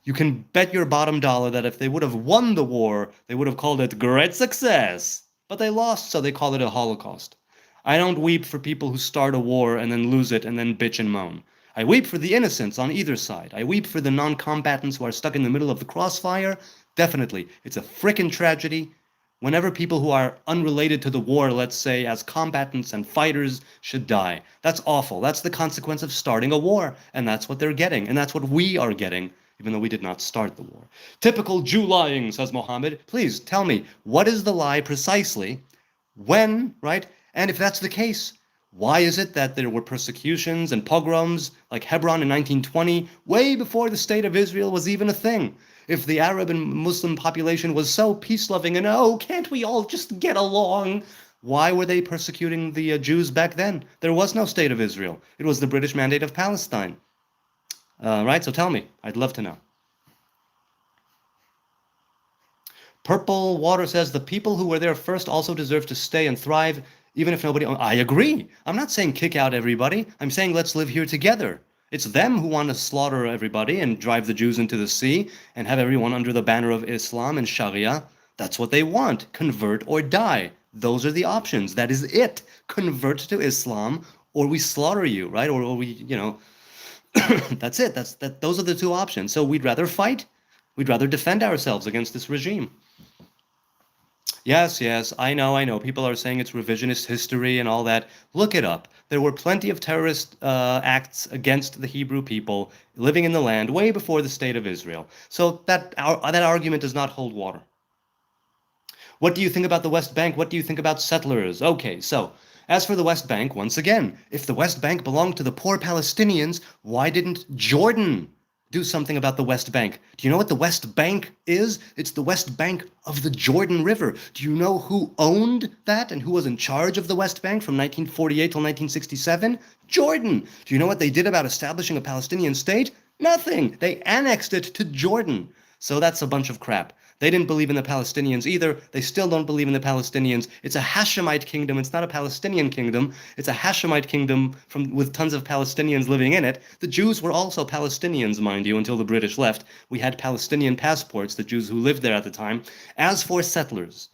You can bet your bottom dollar that if they would have won the war, they would have called it great success. But they lost, so they call it a Holocaust. I don't weep for people who start a war and then lose it and then bitch and moan. I weep for the innocents on either side. I weep for the non-combatants who are stuck in the middle of the crossfire. Definitely, it's a frickin' tragedy. Whenever people who are unrelated to the war, let's say, as combatants and fighters, should die. That's awful. That's the consequence of starting a war. And that's what they're getting. And that's what we are getting, even though we did not start the war. Typical Jew lying, says Mohammed. Please tell me, what is the lie precisely? When, right? And if that's the case, why is it that there were persecutions and pogroms like Hebron in 1920, way before the state of Israel was even a thing? If the Arab and Muslim population was so peace-loving and, oh, can't we all just get along? Why were they persecuting the Jews back then? There was no state of Israel. It was the British Mandate of Palestine. Right? So tell me. I'd love to know. Purple Water says, the people who were there first also deserve to stay and thrive, even if nobody... I agree. I'm not saying kick out everybody. I'm saying let's live here together. It's them who want to slaughter everybody and drive the Jews into the sea and have everyone under the banner of Islam and Sharia. That's what they want. Convert or die. Those are the options. That is it. Convert to Islam or we slaughter you, right? Or we, that's it. Those are the two options. So we'd rather fight. We'd rather defend ourselves against this regime. Yes, I know. People are saying it's revisionist history and all that. Look it up. There were plenty of terrorist acts against the Hebrew people living in the land way before the state of Israel. So that argument does not hold water. What do you think about the West Bank? What do you think about settlers? Okay, so as for the West Bank, once again, if the West Bank belonged to the poor Palestinians, why didn't Jordan do something about the West Bank? Do you know what the West Bank is? It's the West Bank of the Jordan River. Do you know who owned that and who was in charge of the West Bank from 1948 till 1967? Jordan. Do you know what they did about establishing a Palestinian state? Nothing. They annexed it to Jordan. So that's a bunch of crap. They didn't believe in the Palestinians either. They still don't believe in the Palestinians. It's a Hashemite kingdom. It's not a Palestinian kingdom. It's a Hashemite kingdom with tons of Palestinians living in it. The Jews were also Palestinians, mind you, until the British left. We had Palestinian passports, the Jews who lived there at the time. As for settlers,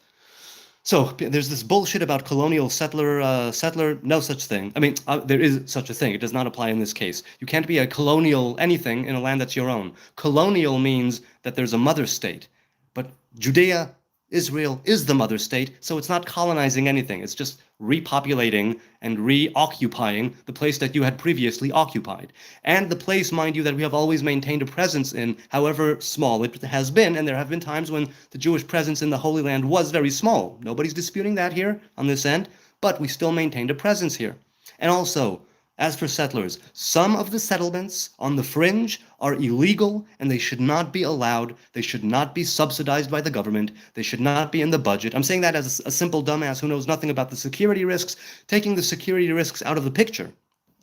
so there's this bullshit about colonial settler, no such thing. I mean, there is such a thing. It does not apply in this case. You can't be a colonial anything in a land that's your own. Colonial means that there's a mother state. But Judea, Israel, is the mother state, so it's not colonizing anything. It's just repopulating and reoccupying the place that you had previously occupied. And the place, mind you, that we have always maintained a presence in, however small it has been, and there have been times when the Jewish presence in the Holy Land was very small. Nobody's disputing that here on this end, but we still maintained a presence here. And also, as for settlers, some of the settlements on the fringe are illegal and they should not be allowed. They should not be subsidized by the government. They should not be in the budget. I'm saying that as a simple dumbass who knows nothing about the security risks, taking the security risks out of the picture,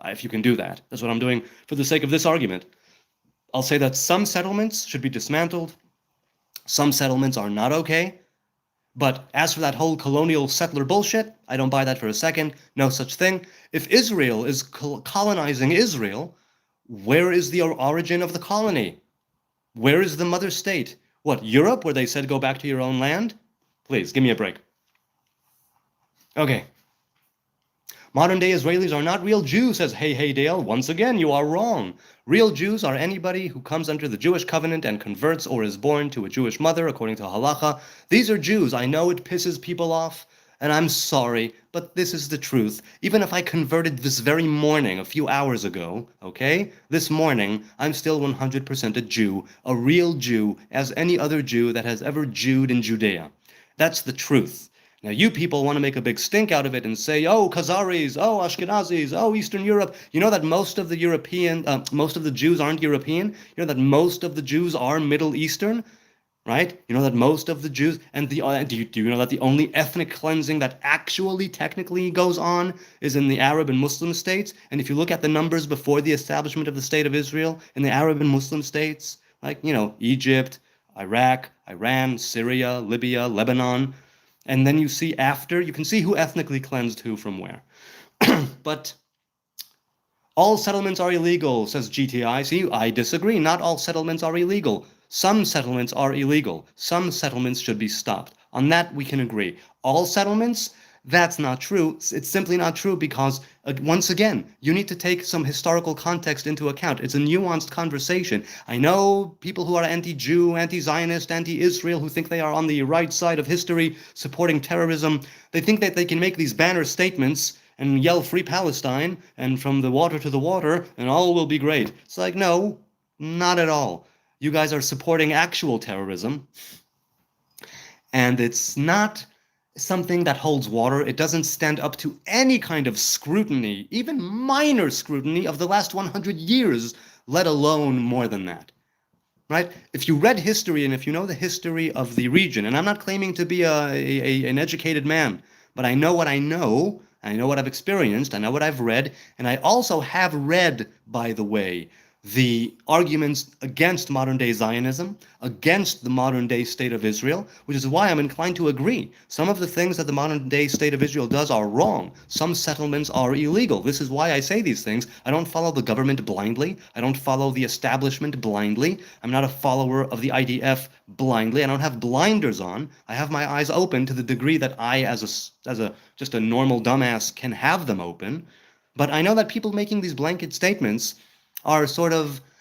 if you can do that. That's what I'm doing for the sake of this argument. I'll say that some settlements should be dismantled, some settlements are not okay. But as for that whole colonial settler bullshit, I don't buy that for a second. No such thing. If Israel is colonizing Israel, where is the origin of the colony? Where is the mother state? What, Europe, where they said go back to your own land? Please, give me a break. Okay. Modern day Israelis are not real Jews, says Hey Hey Dale. Once again, you are wrong. Real Jews are anybody who comes under the Jewish covenant and converts or is born to a Jewish mother, according to halacha. These are Jews. I know it pisses people off, and I'm sorry, but this is the truth. Even if I converted this very morning, a few hours ago, okay? This morning, I'm still 100% a Jew, a real Jew, as any other Jew that has ever Jewed in Judea. That's the truth. Now, you people want to make a big stink out of it and say, oh, Khazaris, oh, Ashkenazis, oh, Eastern Europe. You know that most of the Jews aren't European? You know that most of the Jews are Middle Eastern? Right? You know that most of the Jews, and do you know that the only ethnic cleansing that actually technically goes on is in the Arab and Muslim states? And if you look at the numbers before the establishment of the State of Israel in the Arab and Muslim states, like, Egypt, Iraq, Iran, Syria, Libya, Lebanon, and then you can see who ethnically cleansed who from where. But all settlements are illegal, says GTI. See, I disagree. Not all settlements are illegal. Some settlements are illegal. Some settlements should be stopped. On that, we can agree. All settlements? That's not true. It's simply not true because, once again, you need to take some historical context into account. It's a nuanced conversation. I know people who are anti-Jew, anti-Zionist, anti-Israel, who think they are on the right side of history, supporting terrorism. They think that they can make these banner statements and yell Free Palestine, and from the water to the water, and all will be great. It's like, no, not at all. You guys are supporting actual terrorism, and it's not something that holds water. It doesn't stand up to any kind of scrutiny, even minor scrutiny of the last 100 years, let alone more than that. Right? If you read history and if you know the history of the region, and I'm not claiming to be an educated man, but I know what I know, I know what I've experienced, I know what I've read, and I also have read, by the way, the arguments against modern-day Zionism, against the modern-day State of Israel, which is why I'm inclined to agree. Some of the things that the modern-day State of Israel does are wrong. Some settlements are illegal. This is why I say these things. I don't follow the government blindly. I don't follow the establishment blindly. I'm not a follower of the IDF blindly. I don't have blinders on. I have my eyes open to the degree that I, as just a normal dumbass, can have them open. But I know that people making these blanket statements are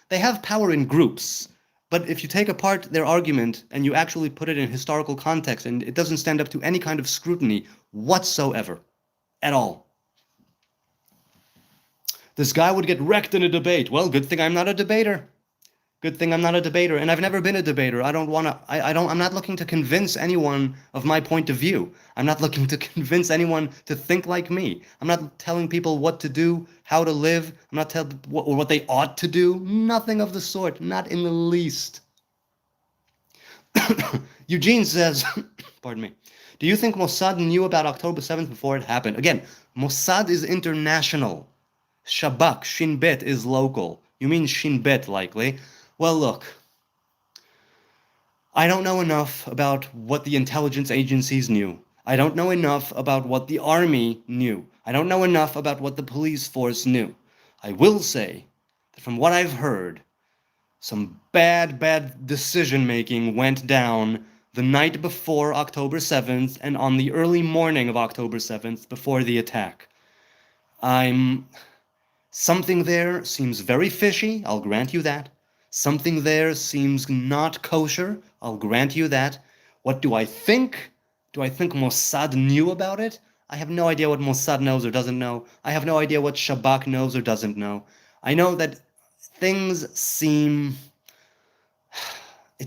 they have power in groups, but if you take apart their argument and you actually put it in historical context, and it doesn't stand up to any kind of scrutiny whatsoever, at all. This guy would get wrecked in a debate. Well, good thing I'm not a debater. Good thing I'm not a debater, and I've never been a debater. I'm not looking to convince anyone of my point of view. I'm not looking to convince anyone to think like me. I'm not telling people what to do, how to live. I'm not telling what they ought to do. Nothing of the sort, not in the least. Eugene says, pardon me, do you think Mossad knew about October 7th before it happened? Again, Mossad is international. Shabak, Shin Bet, is local. You mean Shin Bet, likely. Well, look, I don't know enough about what the intelligence agencies knew. I don't know enough about what the army knew. I don't know enough about what the police force knew. I will say that from what I've heard, some bad decision-making went down the night before October 7th and on the early morning of October 7th before the attack. Something there seems very fishy, I'll grant you that. Something there seems not kosher, I'll grant you that. What do I think? Do I think Mossad knew about it? I have no idea what Mossad knows or doesn't know. I have no idea what Shabak knows or doesn't know. I know that it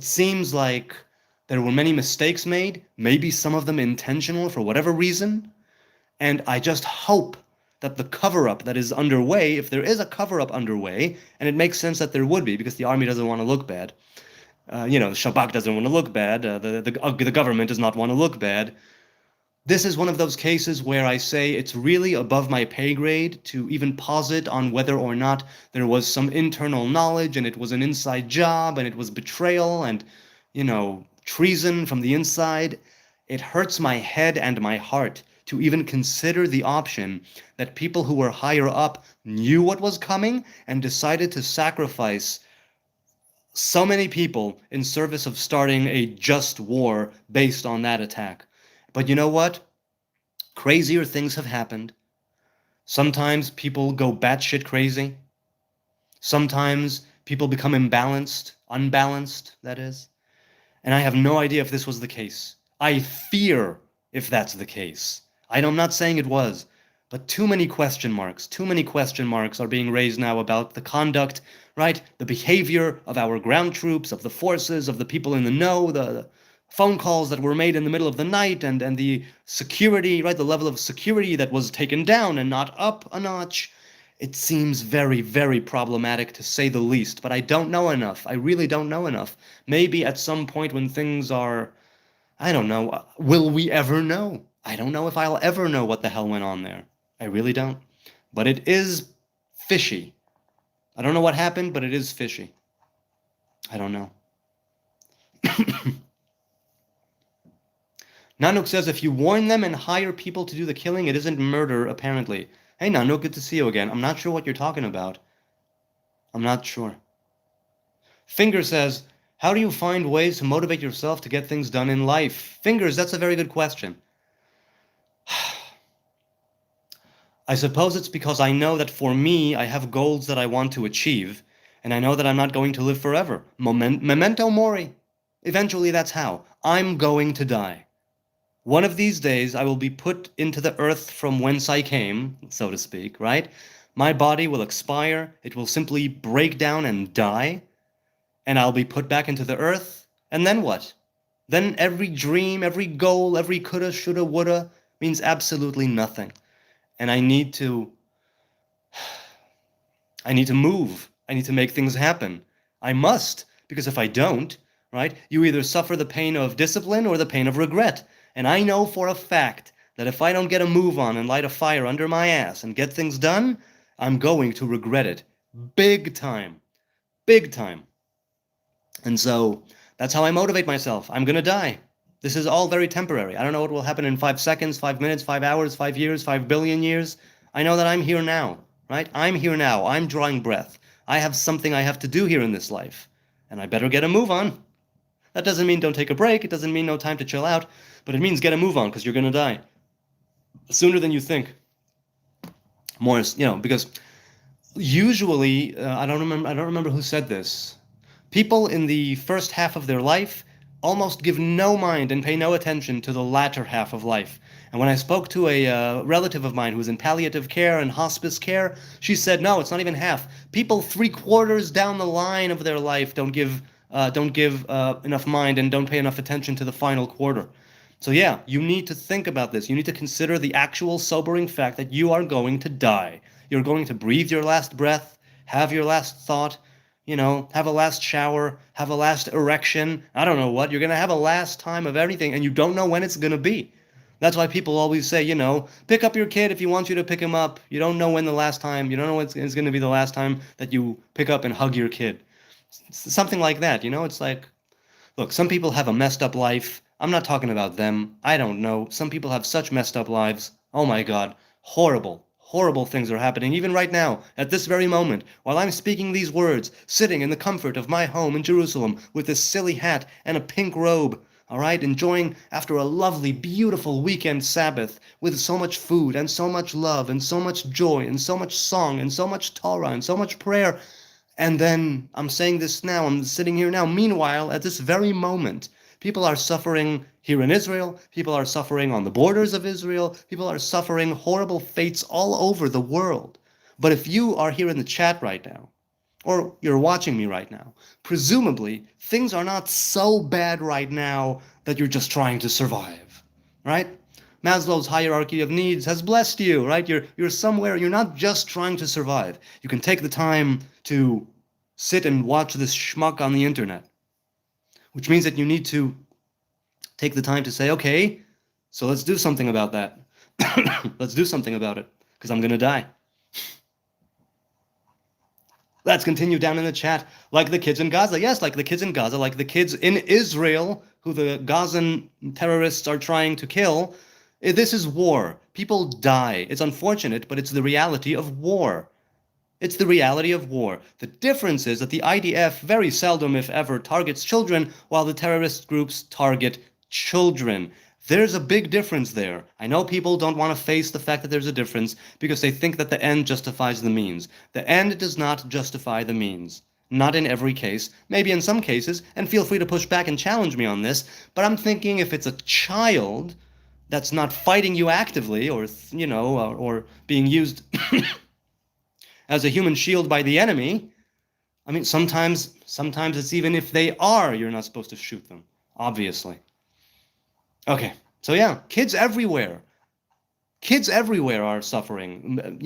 seems like there were many mistakes made, maybe some of them intentional for whatever reason, and I just hope that the cover-up that is underway, if there is a cover-up underway, and it makes sense that there would be, because the army doesn't want to look bad, Shabak doesn't want to look bad, the government does not want to look bad, This is one of those cases where I say it's really above my pay grade to even posit on whether or not there was some internal knowledge and it was an inside job and it was betrayal and, treason from the inside. It hurts my head and my heart to even consider the option that people who were higher up knew what was coming and decided to sacrifice so many people in service of starting a just war based on that attack. But you know what? Crazier things have happened. Sometimes people go batshit crazy. Sometimes people become imbalanced, unbalanced, that is. And I have no idea if this was the case. I fear if that's the case. I'm not saying it was, but too many question marks are being raised now about the conduct, right? The behavior of our ground troops, of the forces, of the people in the know, the phone calls that were made in the middle of the night, and the security, right? The level of security that was taken down and not up a notch. It seems very, very problematic to say the least, but I don't know enough. I really don't know enough. Maybe at some point when things are, I don't know, will we ever know? I don't know if I'll ever know what the hell went on there. I really don't. But it is fishy. I don't know what happened, but it is fishy. I don't know. Nanook says, if you warn them and hire people to do the killing, it isn't murder, apparently. Hey, Nanook, good to see you again. I'm not sure what you're talking about. I'm not sure. Finger says, how do you find ways to motivate yourself to get things done in life? Fingers, that's a very good question. I suppose it's because I know that for me, I have goals that I want to achieve, and I know that I'm not going to live forever. Memento mori. Eventually, that's how. I'm going to die. One of these days, I will be put into the earth from whence I came, so to speak, right? My body will expire, it will simply break down and die, and I'll be put back into the earth, and then what? Then every dream, every goal, every coulda, shoulda, woulda means absolutely nothing. And I need to move. I need to make things happen. I must, because if I don't, right, you either suffer the pain of discipline or the pain of regret. And I know for a fact that if I don't get a move on and light a fire under my ass and get things done, I'm going to regret it. Big time. Big time. And so that's how I motivate myself. I'm going to die. This is all very temporary. I don't know what will happen in 5 seconds, 5 minutes, 5 hours, 5 years, 5 billion years. I know that I'm here now, right? I'm here now. I'm drawing breath. I have something I have to do here in this life, and I better get a move on. That doesn't mean don't take a break. It doesn't mean no time to chill out, but it means get a move on because you're going to die sooner than you think. More, because usually, I don't remember who said this. People in the first half of their life almost give no mind and pay no attention to the latter half of life. And when I spoke to a relative of mine who was in palliative care and hospice care, she said, no, it's not even half. People 3/4 down the line of their life don't give enough mind and don't pay enough attention to the final quarter. So yeah, you need to think about this. You need to consider the actual sobering fact that you are going to die. You're going to breathe your last breath, have your last thought, have a last shower, have a last erection. I don't know what. You're going to have a last time of everything, and you don't know when it's going to be. That's why people always say, pick up your kid if you want you to pick him up. You don't know when the last time, you don't know when it's going to be the last time that you pick up and hug your kid. Something like that, It's like, look, some people have a messed up life. I'm not talking about them. I don't know. Some people have such messed up lives. Oh my God. Horrible things are happening even right now, at this very moment, while I'm speaking these words, sitting in the comfort of my home in Jerusalem with this silly hat and a pink robe, all right, enjoying after a lovely, beautiful weekend Sabbath with so much food and so much love and so much joy and so much song and so much Torah and so much prayer. And then I'm saying this now, I'm sitting here now. Meanwhile, at this very moment, people are suffering here in Israel. People are suffering on the borders of Israel. People are suffering horrible fates all over the world. But if you are here in the chat right now, or you're watching me right now, presumably things are not so bad right now that you're just trying to survive, right? Maslow's hierarchy of needs has blessed you, right? You're somewhere, you're not just trying to survive. You can take the time to sit and watch this schmuck on the internet, which means that you need to take the time to say, okay, So let's do something about that. Let's do something about it, because I'm going to die. Let's continue down in the chat. Like the kids in Gaza. Yes, like the kids in Gaza, like the kids in Israel, who the Gazan terrorists are trying to kill. This is war. People die. It's unfortunate, but it's the reality of war. It's the reality of war. The difference is that the IDF very seldom, if ever, targets children, while the terrorist groups target children. There's a big difference there. I know people don't want to face the fact that there's a difference because they think that the end justifies the means. The end does not justify the means. Not in every case, maybe in some cases, and feel free to push back and challenge me on this, but I'm thinking if it's a child that's not fighting you actively or, or being used as a human shield by the enemy, I mean, sometimes it's even if they are, you're not supposed to shoot them, obviously. Okay, so yeah, kids everywhere are suffering,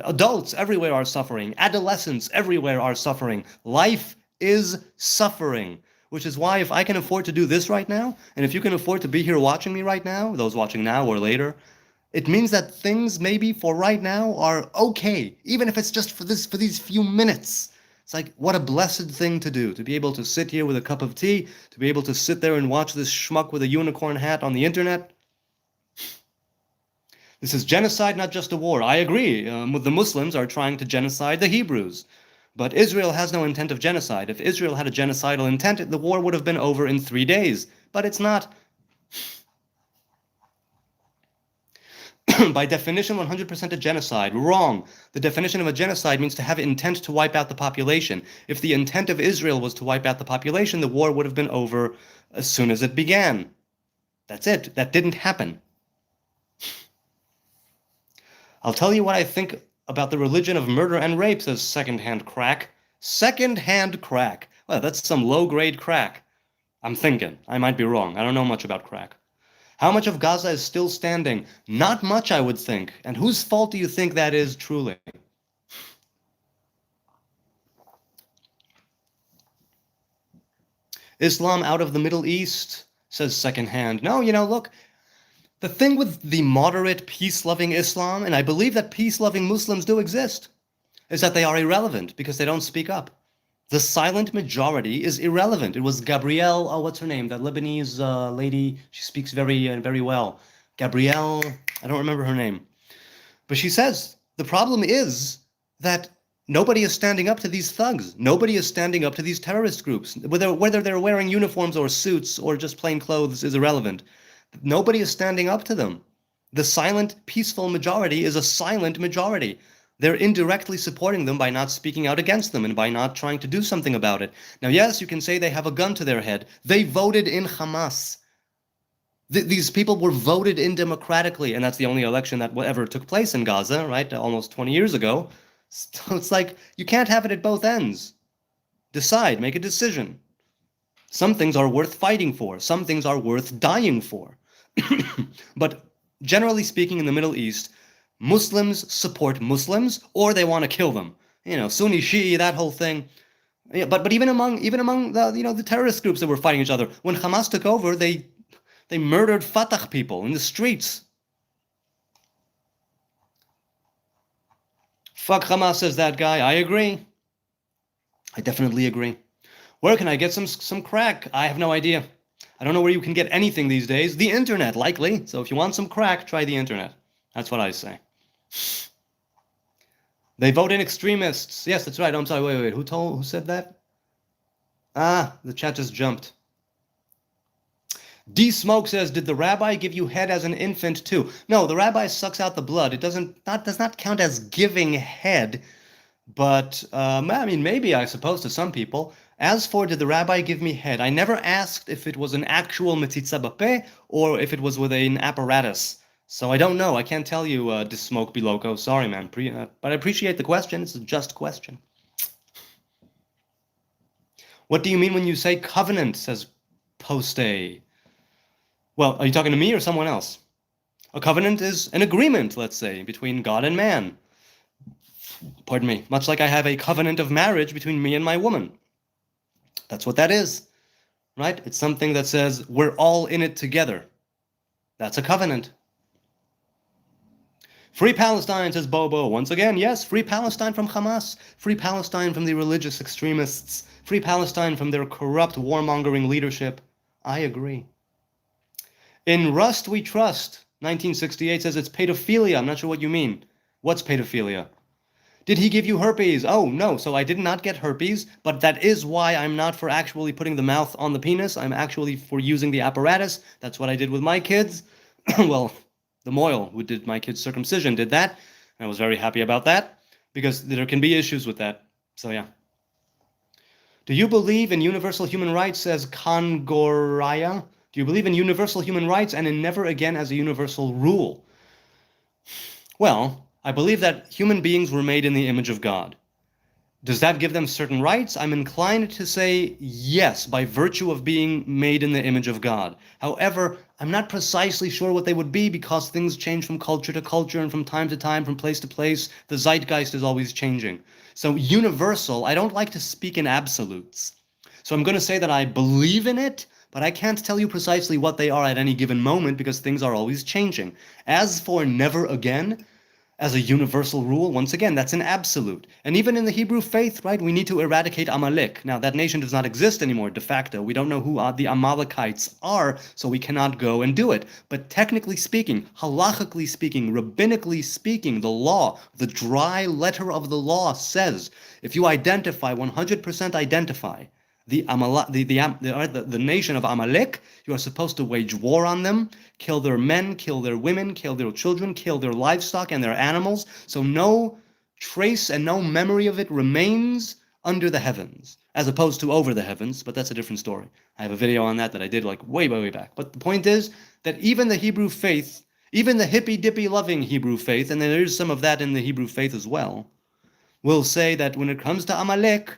adults everywhere are suffering, adolescents everywhere are suffering. Life is suffering, which is why if I can afford to do this right now, and if you can afford to be here watching me right now, those watching now or later, it means that things maybe for right now are okay, even if it's just for these few minutes. It's like, what a blessed thing to do, to be able to sit here with a cup of tea, to be able to sit there and watch this schmuck with a unicorn hat on the internet. This is genocide, not just a war. I agree. The Muslims are trying to genocide the Hebrews. But Israel has no intent of genocide. If Israel had a genocidal intent, the war would have been over in 3 days. But it's not. By definition, 100% a genocide. Wrong. The definition of a genocide means to have intent to wipe out the population. If the intent of Israel was to wipe out the population, the war would have been over as soon as it began. That's it. That didn't happen. I'll tell you what I think about the religion of murder and rape, says Secondhand Crack. Secondhand Crack. Well, that's some low-grade crack. I'm thinking. I might be wrong. I don't know much about crack. How much of Gaza is still standing? Not much, I would think. And whose fault do you think that is, truly? Islam out of the Middle East, says Secondhand. No, look, the thing with the moderate, peace-loving Islam, and I believe that peace-loving Muslims do exist, is that they are irrelevant because they don't speak up. The silent majority is irrelevant. It was Gabrielle, what's her name? That Lebanese lady. She speaks very well. Gabrielle, I don't remember her name. But she says, the problem is that nobody is standing up to these thugs. Nobody is standing up to these terrorist groups. Whether they're wearing uniforms or suits or just plain clothes is irrelevant. Nobody is standing up to them. The silent, peaceful majority is a silent majority. They're indirectly supporting them by not speaking out against them and by not trying to do something about it. Now, yes, you can say they have a gun to their head. They voted in Hamas. These people were voted in democratically, and that's the only election that ever took place in Gaza, right? Almost 20 years ago. So it's like, you can't have it at both ends. Decide, make a decision. Some things are worth fighting for. Some things are worth dying for. But generally speaking, in the Middle East, Muslims support Muslims, or they want to kill them. Sunni, Shi'i, that whole thing. Yeah, but even among the the terrorist groups that were fighting each other, when Hamas took over, they murdered Fatah people in the streets. Fuck Hamas, says that guy. I agree. I definitely agree. Where can I get some crack? I have no idea. I don't know where you can get anything these days. The internet, likely. So if you want some crack, try the internet. That's what I say. They vote in extremists. Yes, that's right. I'm sorry. Wait. Who said that? The chat just jumped. D Smoke says, did the rabbi give you head as an infant too? No, the rabbi sucks out the blood. It does not count as giving head, but I mean, maybe, I suppose, to some people. As for did the rabbi give me head, I never asked if it was an actual metzitza b'peh or if it was with an apparatus. So I don't know. I can't tell you, Smoke Be Loco. Sorry, man. But I appreciate the question. It's a just question. What do you mean when you say covenant, says Poste? Well, are you talking to me or someone else? A covenant is an agreement, let's say, between God and man. Pardon me. Much like I have a covenant of marriage between me and my woman. That's what that is, right? It's something that says we're all in it together. That's a covenant. Free Palestine, says Bobo. Once again, yes, free Palestine from Hamas. Free Palestine from the religious extremists. Free Palestine from their corrupt, warmongering leadership. I agree. In Rust We Trust, 1968 says it's pedophilia. I'm not sure what you mean. What's pedophilia? Did he give you herpes? Oh, no, so I did not get herpes, but that is why I'm not for actually putting the mouth on the penis. I'm actually for using the apparatus. That's what I did with my kids. Well, the Moyle, who did my kid's circumcision, did that. I was very happy about that, because there can be issues with that. So, yeah. Do you believe in universal human rights, says Kongoraya? Do you believe in universal human rights and in never again as a universal rule? Well, I believe that human beings were made in the image of God. Does that give them certain rights? I'm inclined to say yes, by virtue of being made in the image of God. However, I'm not precisely sure what they would be, because things change from culture to culture and from time to time, from place to place. The zeitgeist is always changing. So universal, I don't like to speak in absolutes. So I'm going to say that I believe in it, but I can't tell you precisely what they are at any given moment, because things are always changing. As for never again, as a universal rule, once again, that's an absolute. And even in the Hebrew faith, right, we need to eradicate Amalek. Now, that nation does not exist anymore de facto. We don't know who the Amalekites are, so we cannot go and do it. But technically speaking, halachically speaking, rabbinically speaking, the law, the dry letter of the law says, if you identify, 100% identify, the nation of Amalek, you are supposed to wage war on them, kill their men, kill their women, kill their children, kill their livestock and their animals, so no trace and no memory of it remains under the heavens, as opposed to over the heavens, but that's a different story. I have a video on that I did like way back. But the point is that even the Hebrew faith, even the hippy-dippy loving Hebrew faith, and there is some of that in the Hebrew faith as well, will say that when it comes to Amalek,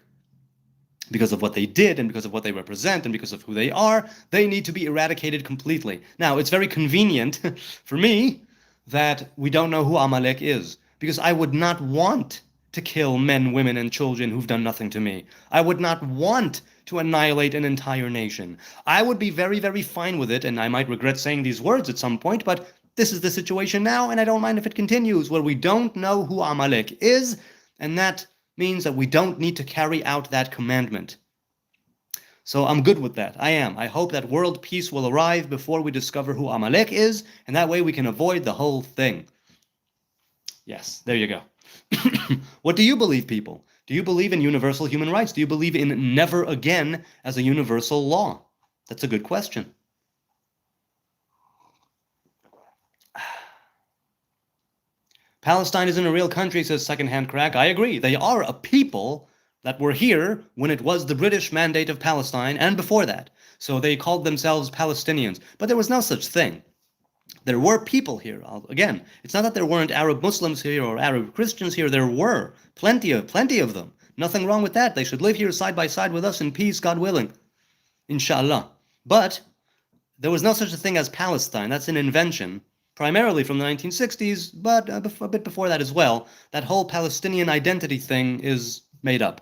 because of what they did and because of what they represent and because of who they are, they need to be eradicated completely. Now, it's very convenient for me that we don't know who Amalek is, because I would not want to kill men, women, and children who've done nothing to me. I would not want to annihilate an entire nation. I would be very, very fine with it, and I might regret saying these words at some point, but this is the situation now, and I don't mind if it continues, where we don't know who Amalek is, and that means that we don't need to carry out that commandment. So I'm good with that. I am. I hope that world peace will arrive before we discover who Amalek is, and that way we can avoid the whole thing. Yes, there you go. What do you believe, people? Do you believe in universal human rights? Do you believe in never again as a universal law? That's a good question. Palestine isn't a real country, says Secondhand Crack. I agree. They are a people that were here when it was the British Mandate of Palestine and before that. So they called themselves Palestinians. But there was no such thing. There were people here. Again, it's not that there weren't Arab Muslims here or Arab Christians here. There were plenty of them. Nothing wrong with that. They should live here side by side with us in peace, God willing. Inshallah. But there was no such a thing as Palestine. That's an invention, primarily from the 1960s, but a bit before that as well. That whole Palestinian identity thing is made up,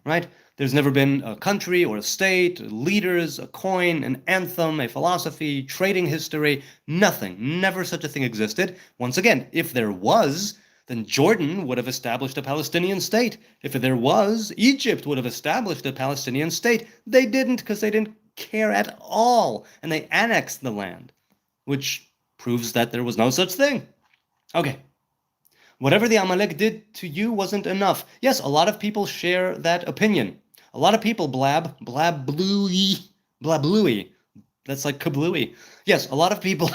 right? There's never been a country or a state, leaders, a coin, an anthem, a philosophy, trading history, nothing. Never such a thing existed. Once again, if there was, then Jordan would have established a Palestinian state. If there was, Egypt would have established a Palestinian state. They didn't, because they didn't care at all, and they annexed the land, which proves that there was no such thing. Okay. Whatever the Amalek did to you wasn't enough. Yes, a lot of people share that opinion. A lot of people blabblooey. That's like kablooey. Yes, a lot of people,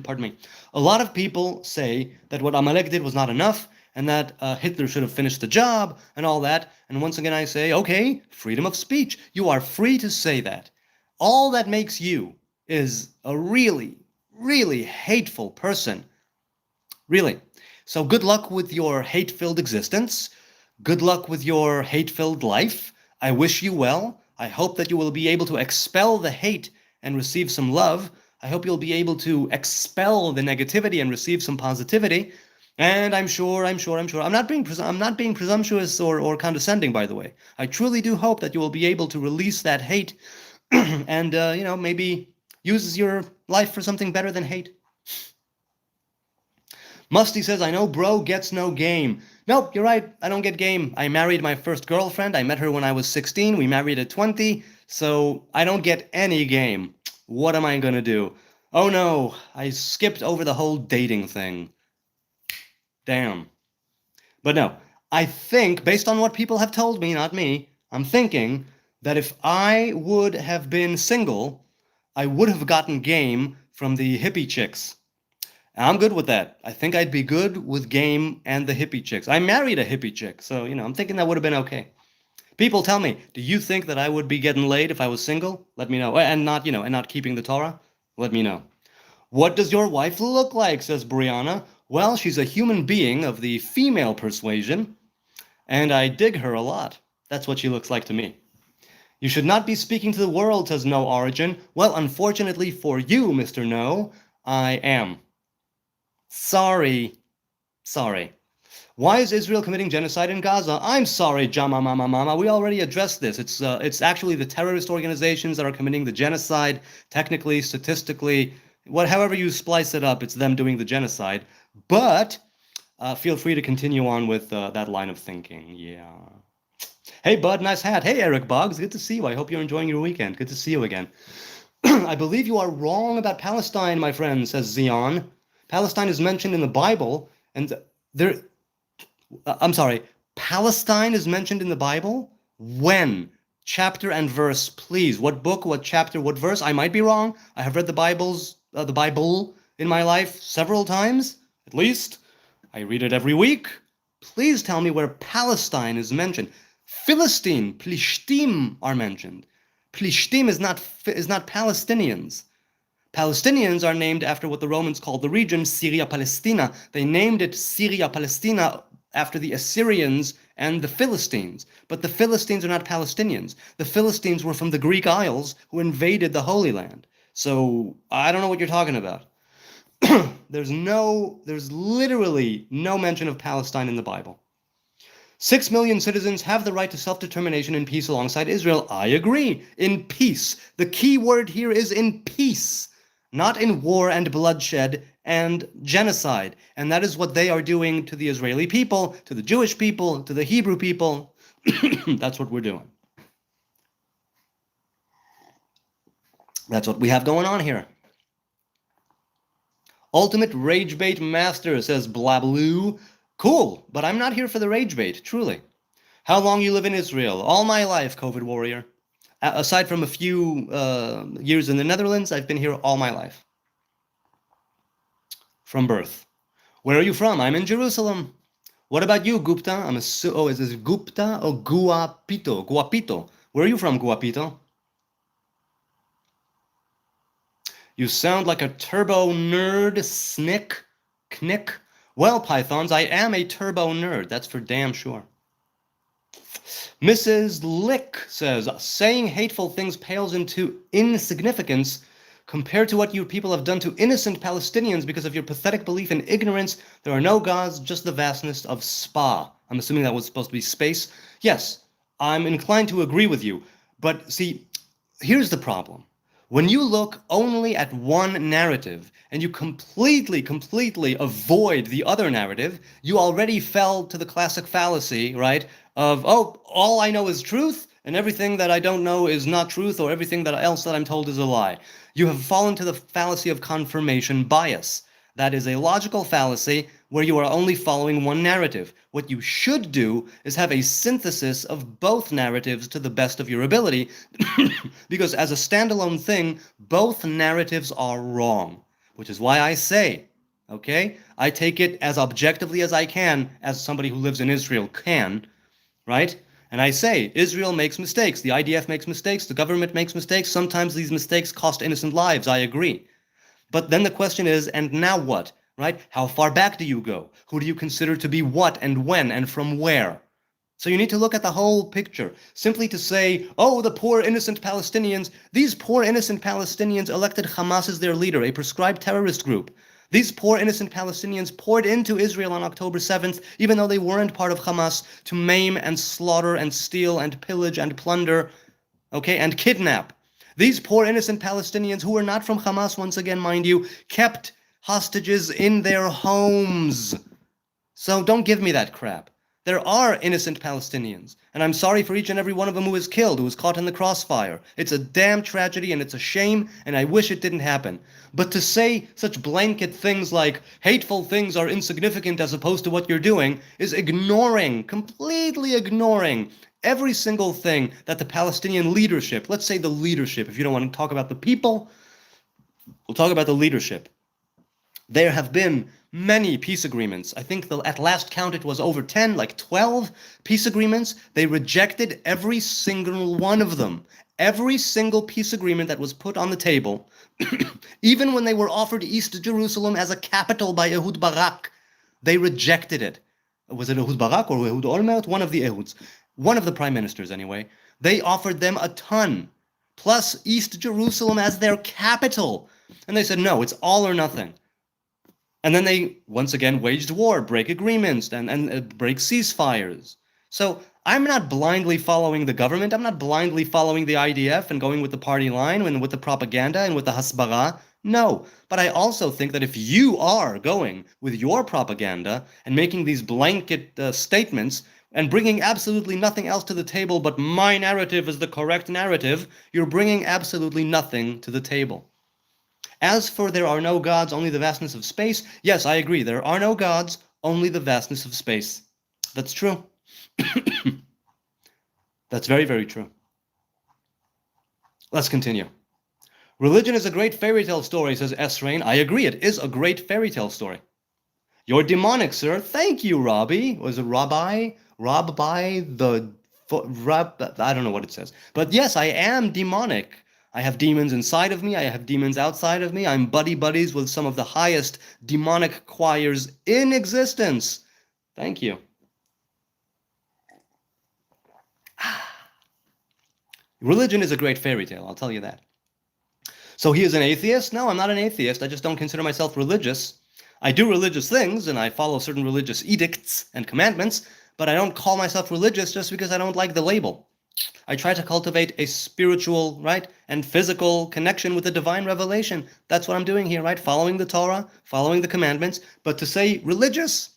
pardon me, a lot of people say that what Amalek did was not enough, and that Hitler should have finished the job, and all that. And once again I say, okay, freedom of speech. You are free to say that. All that makes you is a really, really hateful person. Really. So good luck with your hate-filled existence. Good luck with your hate-filled life. I wish you well. I hope that you will be able to expel the hate and receive some love. I hope you'll be able to expel the negativity and receive some positivity. And I'm sure. I'm not being presumptuous or condescending, by the way. I truly do hope that you will be able to release that hate and maybe Use your life for something better than hate. Musty says, I know bro gets no game. Nope, you're right. I don't get game. I married my first girlfriend. I met her when I was 16. We married at 20. So I don't get any game. What am I going to do? Oh no, I skipped over the whole dating thing. Damn. But no, I think, based on what people have told me, not me, I'm thinking that if I would have been single, I would have gotten game from the hippie chicks. I'm good with that. I think I'd be good with game and the hippie chicks. I married a hippie chick, so, I'm thinking that would have been okay. People tell me, do you think that I would be getting laid if I was single? Let me know. And not, and not keeping the Torah? Let me know. What does your wife look like, says Brianna. Well, she's a human being of the female persuasion, and I dig her a lot. That's what she looks like to me. You should not be speaking to the world, says No Origin. Well, unfortunately for you, Mr. No, I am. Sorry. Why is Israel committing genocide in Gaza? I'm sorry, Jama Mama Mama. We already addressed this. It's actually the terrorist organizations that are committing the genocide. Technically, statistically, however you splice it up, it's them doing the genocide. But feel free to continue on with that line of thinking. Yeah. Hey, Bud, nice hat. Hey, Eric Boggs, good to see you. I hope you're enjoying your weekend. Good to see you again. I believe you are wrong about Palestine, my friend, says Zion. Palestine is mentioned in the Bible, and I'm sorry, Palestine is mentioned in the Bible? When? Chapter and verse, please. What book, what chapter, what verse? I might be wrong. I have read the Bible in my life several times, at least. I read it every week. Please tell me where Palestine is mentioned. Philistine, Plishtim are mentioned. Plishtim is not Palestinians. Palestinians are named after what the Romans called the region, Syria Palestina. They named it Syria Palestina after the Assyrians and the Philistines. But the Philistines are not Palestinians. The Philistines were from the Greek Isles who invaded the Holy Land. So I don't know what you're talking about. There's literally no mention of Palestine in the Bible. 6 million citizens have the right to self-determination in peace alongside Israel. I agree. In peace. The key word here is in peace, not in war and bloodshed and genocide. And that is what they are doing to the Israeli people, to the Jewish people, to the Hebrew people. That's what we're doing. That's what we have going on here. Ultimate Rage Bait Master, says Blabloo. Cool, but I'm not here for the rage bait, truly. How long you live in Israel? All my life, COVID warrior. Aside from a few years in the Netherlands, I've been here all my life. From birth. Where are you from? I'm in Jerusalem. What about you, Gupta? Is this Gupta or Guapito? Guapito. Where are you from, Guapito? You sound like a turbo nerd, knick. Well, Pythons, I am a turbo nerd, that's for damn sure. Mrs. Lick says, saying hateful things pales into insignificance compared to what you people have done to innocent Palestinians because of your pathetic belief in ignorance. There are no gods, just the vastness of Spa. I'm assuming that was supposed to be space. Yes, I'm inclined to agree with you. But see, here's the problem. When you look only at one narrative and you completely avoid the other narrative, you already fell to the classic fallacy, right? Of, all I know is truth and everything that I don't know is not truth, or everything else that I'm told is a lie. You have fallen to the fallacy of confirmation bias. That is a logical fallacy where you are only following one narrative. What you should do is have a synthesis of both narratives to the best of your ability, because as a standalone thing, both narratives are wrong, which is why I say, okay, I take it as objectively as I can, as somebody who lives in Israel can, right? And I say, Israel makes mistakes, the IDF makes mistakes, the government makes mistakes, sometimes these mistakes cost innocent lives, I agree. But then the question is, and now what, right? How far back do you go? Who do you consider to be what and when and from where? So you need to look at the whole picture. Simply to say, oh, the poor innocent Palestinians, these poor innocent Palestinians elected Hamas as their leader, a proscribed terrorist group. These poor innocent Palestinians poured into Israel on October 7th, even though they weren't part of Hamas, to maim and slaughter and steal and pillage and plunder, okay, and kidnap. These poor innocent Palestinians who were not from Hamas, once again, mind you, kept hostages in their homes. So don't give me that crap. There are innocent Palestinians, and I'm sorry for each and every one of them who was killed, who was caught in the crossfire. It's a damn tragedy, and it's a shame, and I wish it didn't happen. But to say such blanket things like hateful things are insignificant as opposed to what you're doing is ignoring, completely ignoring every single thing that the Palestinian leadership, let's say the leadership, if you don't want to talk about the people, we'll talk about the leadership. There have been many peace agreements. I think at last count it was over 10, like 12 peace agreements. They rejected every single one of them. Every single peace agreement that was put on the table, even when they were offered East Jerusalem as a capital by Ehud Barak, they rejected it. Was it Ehud Barak or Ehud Olmert? One of the Ehuds. One of the prime ministers, anyway. They offered them a ton, plus East Jerusalem as their capital. And they said, no, it's all or nothing. And then they, once again, waged war, break agreements, and break ceasefires. So I'm not blindly following the government. I'm not blindly following the IDF and going with the party line and with the propaganda and with the hasbara. No. But I also think that if you are going with your propaganda and making these blanket statements and bringing absolutely nothing else to the table but my narrative is the correct narrative, you're bringing absolutely nothing to the table. As for there are no gods, only the vastness of space, yes, I agree. There are no gods, only the vastness of space. That's true. That's very, very true. Let's continue. Religion is a great fairy tale story, says Esrain. I agree, it is a great fairy tale story. You're demonic, sir. Thank you, Robbie. Was it Rabbi? I don't know what it says. But yes, I am demonic. I have demons inside of me. I have demons outside of me. I'm buddies with some of the highest demonic choirs in existence. Thank you. Religion is a great fairy tale, I'll tell you that. So he is an atheist? No, I'm not an atheist. I just don't consider myself religious. I do religious things, and I follow certain religious edicts and commandments, but I don't call myself religious just because I don't like the label. I try to cultivate a spiritual, right, and physical connection with the divine revelation. That's what I'm doing here, right? Following the Torah, following the commandments. But to say religious,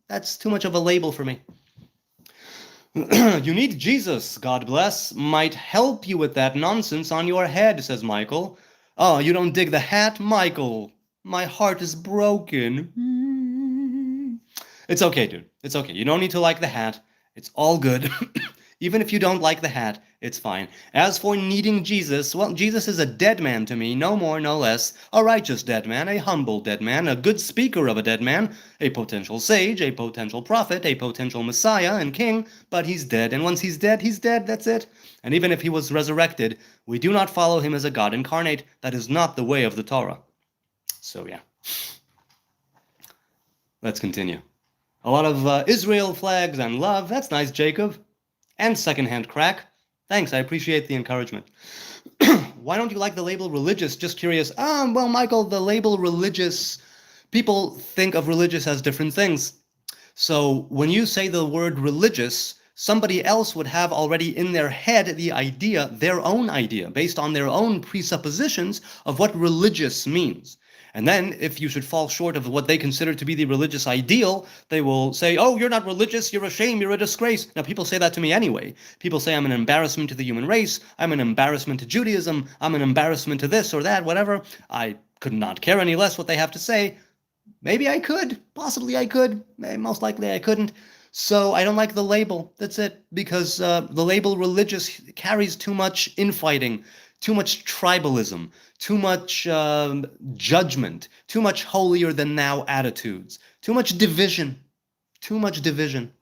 that's too much of a label for me. You need Jesus, God bless, might help you with that nonsense on your head, says Michael. Oh, you don't dig the hat, Michael? My heart is broken. It's okay, dude. It's okay. You don't need to like the hat. It's all good. Even if you don't like the hat, it's fine. As for needing Jesus, well, Jesus is a dead man to me, no more, no less. A righteous dead man, a humble dead man, a good speaker of a dead man, a potential sage, a potential prophet, a potential Messiah and king, but he's dead, and once he's dead, that's it. And even if he was resurrected, we do not follow him as a God incarnate. That is not the way of the Torah. So, yeah. Let's continue. A lot of Israel flags and love. That's nice, Jacob. And secondhand crack. Thanks, I appreciate the encouragement. Why don't you like the label religious? Just curious. Well, Michael, the label religious, people think of religious as different things. So when you say the word religious, somebody else would have already in their head the idea, their own idea, based on their own presuppositions of what religious means. And then, if you should fall short of what they consider to be the religious ideal, they will say, oh, you're not religious, you're a shame, you're a disgrace. Now, people say that to me anyway. People say I'm an embarrassment to the human race, I'm an embarrassment to Judaism, I'm an embarrassment to this or that, whatever. I could not care any less what they have to say. Maybe I could, possibly I could, most likely I couldn't. So I don't like the label, that's it, because the label religious carries too much infighting, too much tribalism, too much judgment, too much holier-than-thou attitudes, too much division, too much division.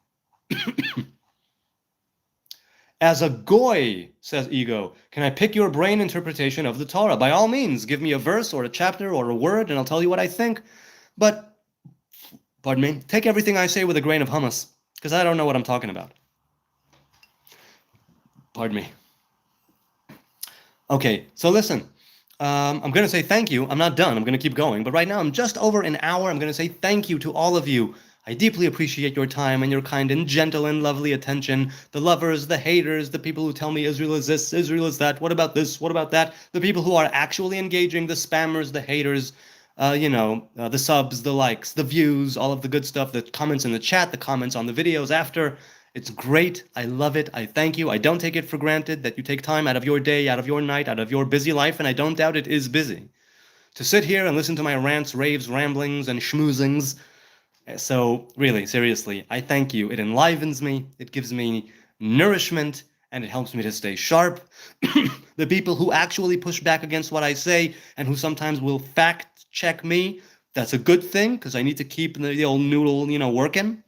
As a goy, says Ego, can I pick your brain interpretation of the Torah? By all means, give me a verse or a chapter or a word and I'll tell you what I think. But, pardon me, take everything I say with a grain of hummus, because I don't know what I'm talking about. Pardon me. Okay, so listen, I'm going to say thank you. I'm not done. I'm going to keep going. But right now, I'm just over an hour. I'm going to say thank you to all of you I deeply appreciate your time and your kind and gentle and lovely attention. The lovers, the haters, the people who tell me Israel is this, Israel is that, what about this, what about that, the people who are actually engaging, the spammers, the haters, the subs, the likes, the views, all of the good stuff, the comments in the chat, the comments on the videos after. It's great. I love it. I thank you. I don't take it for granted that you take time out of your day, out of your night, out of your busy life, and I don't doubt it is busy, to sit here and listen to my rants, raves, ramblings, and schmoozings. So really, seriously, I thank you. It enlivens me, it gives me nourishment, and it helps me to stay sharp. The people who actually push back against what I say and who sometimes will fact check me, that's a good thing, because I need to keep the old noodle, working.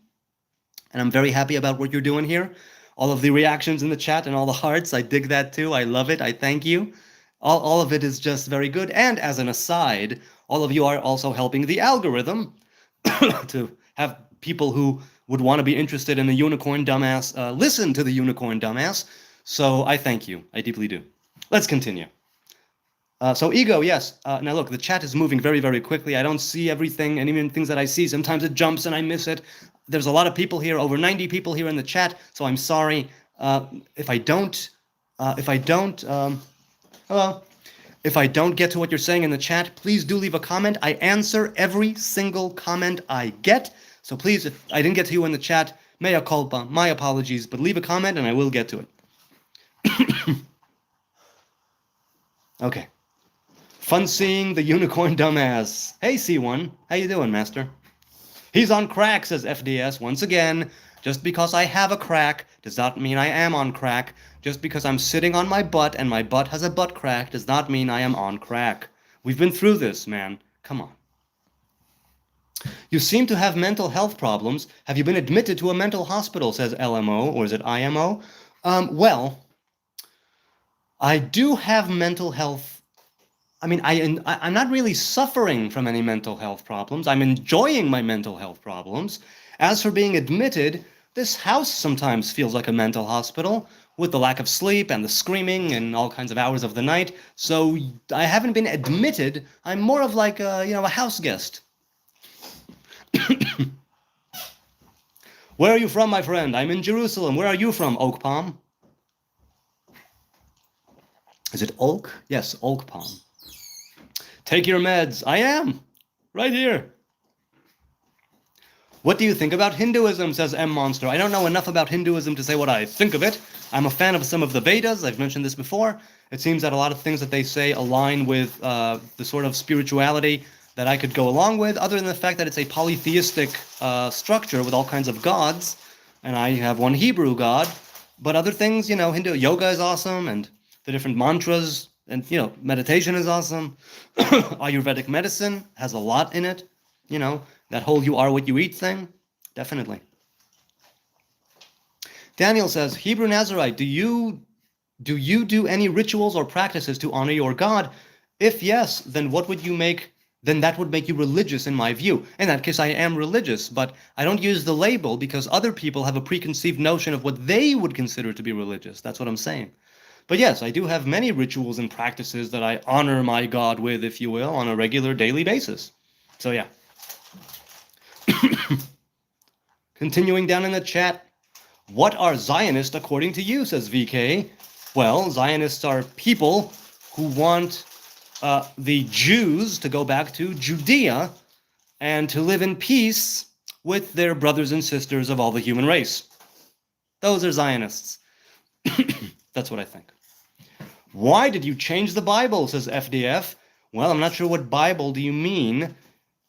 And I'm very happy about what you're doing here. All of the reactions in the chat and all the hearts, I dig that too. I love it. I thank you. All of it is just very good. And as an aside, all of you are also helping the algorithm to have people who would want to be interested in the unicorn dumbass listen to the unicorn dumbass. So I thank you. I deeply do. Let's continue. So ego, yes. Now look, the chat is moving very, very quickly. I don't see everything, and even things that I see, sometimes it jumps and I miss it. There's a lot of people here, over 90 people here in the chat, so I'm sorry if I don't get to what you're saying in the chat. Please do leave a comment. I answer every single comment I get. So please, if I didn't get to you in the chat, mea culpa, my apologies, but leave a comment and I will get to it. Okay. Fun seeing the unicorn dumbass. Hey, C1. How you doing, master? He's on crack, says FDS. Once again, just because I have a crack does not mean I am on crack. Just because I'm sitting on my butt and my butt has a butt crack does not mean I am on crack. We've been through this, man. Come on. You seem to have mental health problems. Have you been admitted to a mental hospital, says LMO, or is it IMO? Well, I do have mental health. I mean, I'm not really suffering from any mental health problems. I'm enjoying my mental health problems. As for being admitted, this house sometimes feels like a mental hospital, with the lack of sleep and the screaming and all kinds of hours of the night. So I haven't been admitted. I'm more of like a house guest. Where are you from, my friend? I'm in Jerusalem. Where are you from, Oak Palm? Is it Oak? Yes, Oak Palm. Take your meds. I am. Right here. What do you think about Hinduism, says M Monster. I don't know enough about Hinduism to say what I think of it. I'm a fan of some of the Vedas. I've mentioned this before. It seems that a lot of things that they say align with the sort of spirituality that I could go along with, other than the fact that it's a polytheistic structure with all kinds of gods, and I have one Hebrew god. But other things, Hindu yoga is awesome, and the different mantras, and meditation is awesome. Ayurvedic medicine has a lot in it. That whole you are what you eat thing. Definitely. Daniel says, Hebrew Nazarite, do you do any rituals or practices to honor your God? If yes, then what would you make? Then that would make you religious in my view. In that case, I am religious, but I don't use the label because other people have a preconceived notion of what they would consider to be religious. That's what I'm saying. But yes, I do have many rituals and practices that I honor my God with, if you will, on a regular daily basis. So yeah. Continuing down in the chat, what are Zionists according to you, says VK. Well, Zionists are people who want the Jews to go back to Judea and to live in peace with their brothers and sisters of all the human race. Those are Zionists. That's what I think. Why did you change the Bible, says FDF. Well, I'm not sure what Bible do you mean.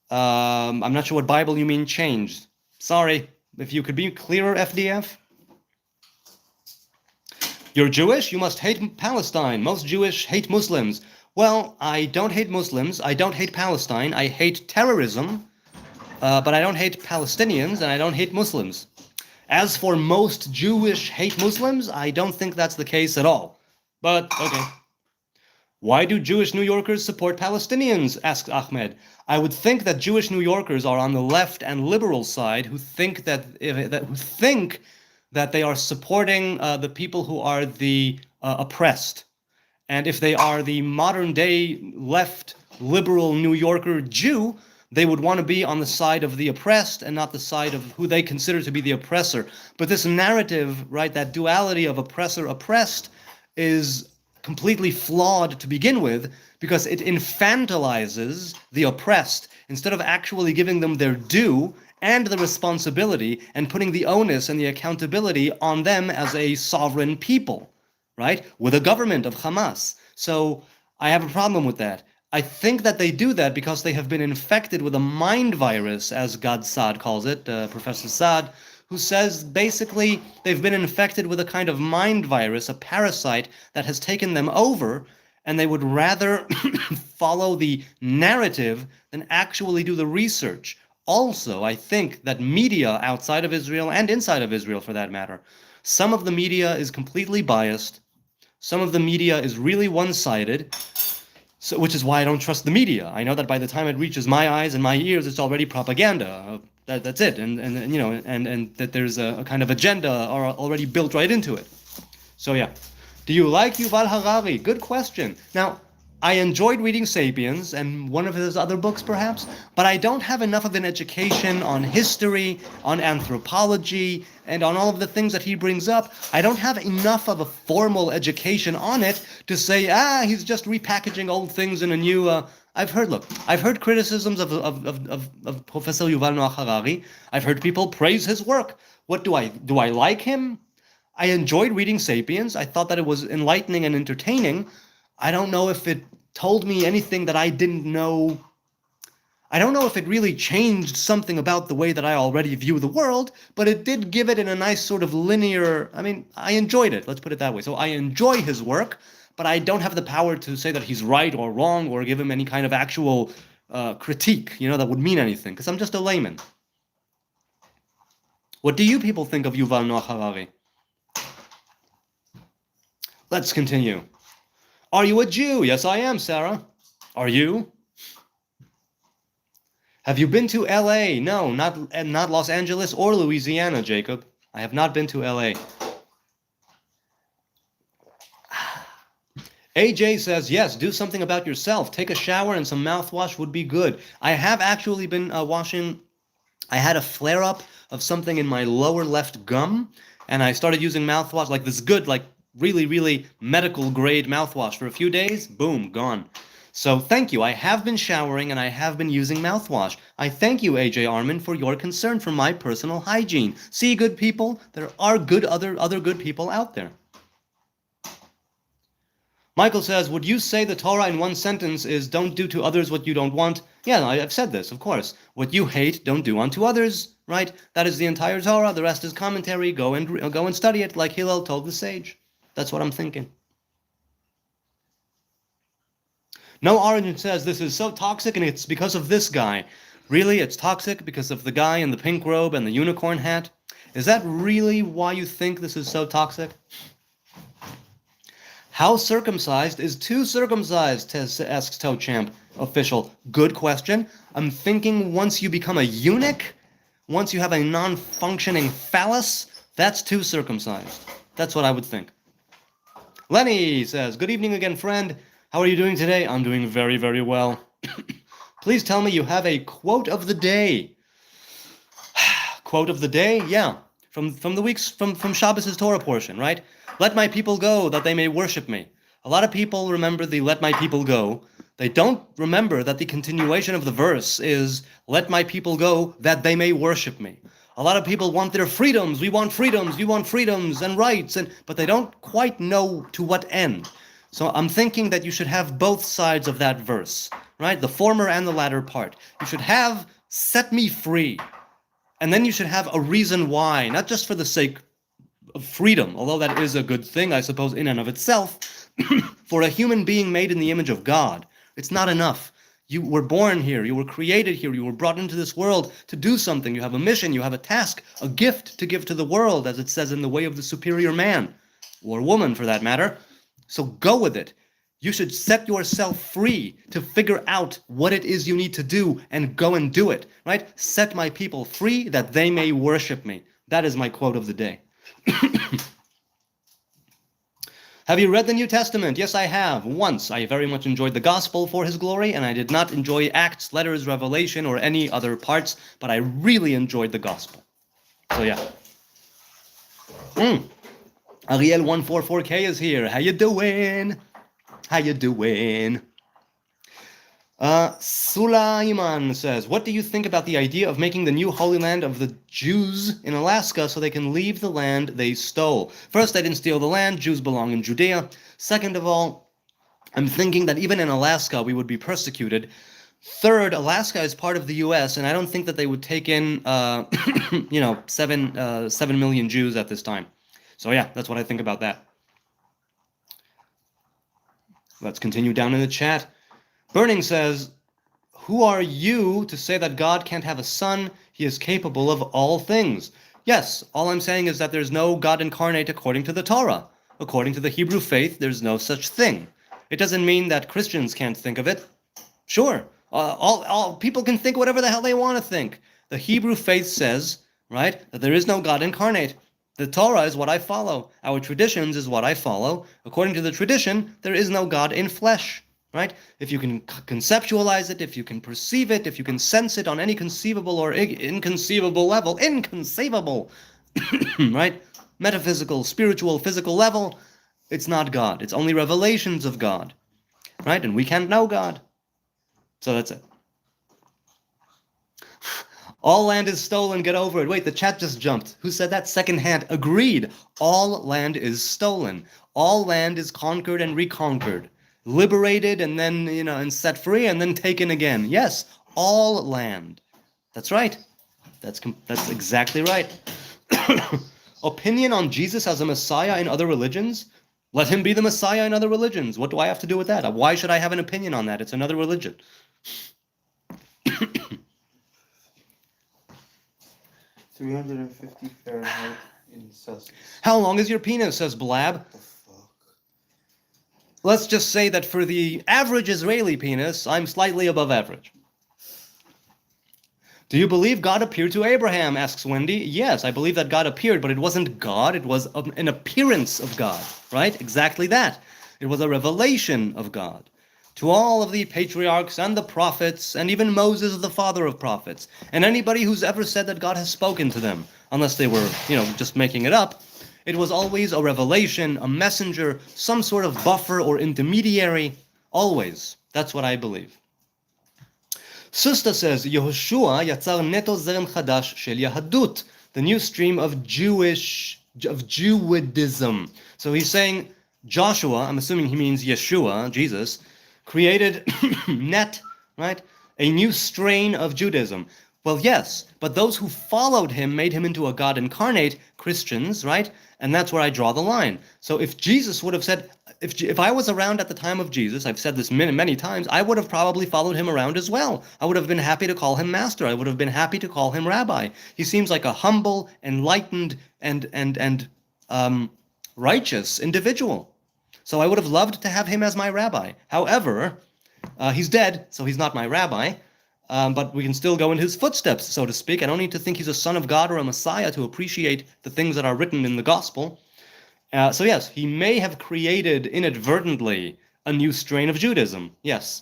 I'm not sure what Bible you mean changed. Sorry, if you could be clearer, FDF. You're Jewish? You must hate Palestine. Most Jewish hate Muslims. Well, I don't hate Muslims. I don't hate Palestine. I hate terrorism. But I don't hate Palestinians, and I don't hate Muslims. As for most Jewish hate Muslims, I don't think that's the case at all. But, okay. Why do Jewish New Yorkers support Palestinians? Asks Ahmed. I would think that Jewish New Yorkers are on the left and liberal side who think that they are supporting the people who are the oppressed. And if they are the modern day left liberal New Yorker Jew, they would want to be on the side of the oppressed and not the side of who they consider to be the oppressor. But this narrative, right, that duality of oppressor-oppressed is completely flawed to begin with, because it infantilizes the oppressed instead of actually giving them their due and the responsibility and putting the onus and the accountability on them as a sovereign people, right, with a government of Hamas. So I have a problem with that. I think that they do that because they have been infected with a mind virus, as Gad Saad calls it, Professor Saad, who says basically they've been infected with a kind of mind virus, a parasite that has taken them over, and they would rather follow the narrative than actually do the research. Also, I think that media outside of Israel and inside of Israel, for that matter, some of the media is completely biased. Some of the media is really one-sided, so, which is why I don't trust the media. I know that by the time it reaches my eyes and my ears, it's already propaganda. That's it, and you know, and that there's a kind of agenda already built right into it. So yeah, do you like Yuval Harari? Good question. Now, I enjoyed reading *Sapiens* and one of his other books, perhaps, but I don't have enough of an education on history, on anthropology, and on all of the things that he brings up. I don't have enough of a formal education on it to say, he's just repackaging old things in a new. I've heard criticisms of Professor Yuval Noah Harari. I've heard people praise his work. What do I like him? I enjoyed reading *Sapiens*. I thought that it was enlightening and entertaining. I don't know if it told me anything that I didn't know. I don't know if it really changed something about the way that I already view the world, but it did give it in a nice sort of linear. I mean, I enjoyed it. Let's put it that way. So I enjoy his work, but I don't have the power to say that he's right or wrong or give him any kind of actual critique, that would mean anything, because I'm just a layman. What do you people think of Yuval Noah Harari? Let's continue. Are you a Jew? Yes, I am, Sarah. Are you? Have you been to L.A.? No, not Los Angeles or Louisiana, Jacob. I have not been to L.A. AJ says, yes, do something about yourself. Take a shower and some mouthwash would be good. I have actually been washing. I had a flare-up of something in my lower left gum, and I started using mouthwash, like this good, like really, really medical-grade mouthwash for a few days. Boom, gone. So thank you. I have been showering, and I have been using mouthwash. I thank you, AJ Armin, for your concern for my personal hygiene. See, good people, there are other good people out there. Michael says, would you say the Torah in one sentence is don't do to others what you don't want? Yeah, I've said this, of course. What you hate, don't do unto others, right? That is the entire Torah. The rest is commentary. Go and study it like Hillel told the sage. That's what I'm thinking. No Origin says this is so toxic and it's because of this guy. Really, it's toxic because of the guy in the pink robe and the unicorn hat? Is that really why you think this is so toxic? How circumcised is too circumcised, asks Toechamp official. Good question. I'm thinking once you become a eunuch, once you have a non-functioning phallus, that's too circumcised. That's what I would think. Lenny says, good evening again, friend. How are you doing today? I'm doing very, very well. Please tell me you have a quote of the day. Quote of the day? Yeah. From Shabbos' Torah portion, right? Let my people go that they may worship me. A lot of people remember the let my people go. They don't remember that the continuation of the verse is let my people go that they may worship me. A lot of people want their freedoms. We want freedoms and rights, but they don't quite know to what end. So I'm thinking that you should have both sides of that verse, right? The former and the latter part. You should have set me free. And then you should have a reason why, not just for the sake of freedom, although that is a good thing, I suppose, in and of itself. For a human being made in the image of God, it's not enough. You were born here, you were created here, you were brought into this world to do something. You have a mission, you have a task, a gift to give to the world, as it says in the way of the superior man, or woman for that matter. So go with it. You should set yourself free to figure out what it is you need to do and go and do it, right? Set my people free that they may worship me. That is my quote of the day. Have you read the New Testament? Yes, I have. Once. I very much enjoyed the Gospel for his glory, and I did not enjoy Acts, letters, Revelation, or any other parts, but I really enjoyed the Gospel. So yeah. Ariel144K is here. How you doing? How you doing? Sulaiman says, what do you think about the idea of making the new Holy Land of the Jews in Alaska so they can leave the land they stole? First, they didn't steal the land. Jews belong in Judea. Second of all, I'm thinking that even in Alaska, we would be persecuted. Third, Alaska is part of the U.S., and I don't think that they would take in, 7 million Jews at this time. So yeah, that's what I think about that. Let's continue down in the chat. Burning says, who are you to say that God can't have a son? He is capable of all things. Yes, all I'm saying is that there's no God incarnate according to the Torah. According to the Hebrew faith, there's no such thing. It doesn't mean that Christians can't think of it. Sure, all people can think whatever the hell they want to think. The Hebrew faith says, right, that there is no God incarnate. The Torah is what I follow. Our traditions is what I follow. According to the tradition, there is no God in flesh. Right? If you can conceptualize it, if you can perceive it, if you can sense it on any conceivable or inconceivable level, inconceivable, right? Metaphysical, spiritual, physical level, it's not God. It's only revelations of God, right? And we can't know God. So that's it. All land is stolen, get over it. Wait, the chat just jumped. Who said that? Second hand. Agreed. All land is stolen. All land is conquered and reconquered. Liberated and then, and set free and then taken again. Yes, all land. That's right. That's exactly right. Opinion on Jesus as a Messiah in other religions? Let him be the Messiah in other religions. What do I have to do with that? Why should I have an opinion on that? It's another religion. 350 Fahrenheit in Celsius. How long is your penis, says Blab? Let's just say that for the average Israeli penis, I'm slightly above average. Do you believe God appeared to Abraham, asks Wendy. Yes, I believe that God appeared, but it wasn't God, it was an appearance of God, right? Exactly that. It was a revelation of God to all of the patriarchs and the prophets, and even Moses, the father of prophets, and anybody who's ever said that God has spoken to them, unless they were, just making it up. It was always a revelation, a messenger, some sort of buffer or intermediary. Always. That's what I believe. Susta says, Yehoshua yatzar neto zerem chadash shel Yahadut, the new stream of Jewism. So he's saying Joshua, I'm assuming he means Yeshua, Jesus, created net, right? A new strain of Judaism. Well, yes, but those who followed him made him into a God incarnate, Christians, right? And that's where I draw the line. So if Jesus would have said, if I was around at the time of Jesus, I've said this many times, I would have probably followed him around as well. I would have been happy to call him master. I would have been happy to call him rabbi. He seems like a humble, enlightened, and righteous individual. So I would have loved to have him as my rabbi. However, he's dead, so he's not my rabbi. But we can still go in his footsteps, so to speak. I don't need to think he's a son of God or a Messiah to appreciate the things that are written in the gospel. So yes, he may have created inadvertently a new strain of Judaism. Yes.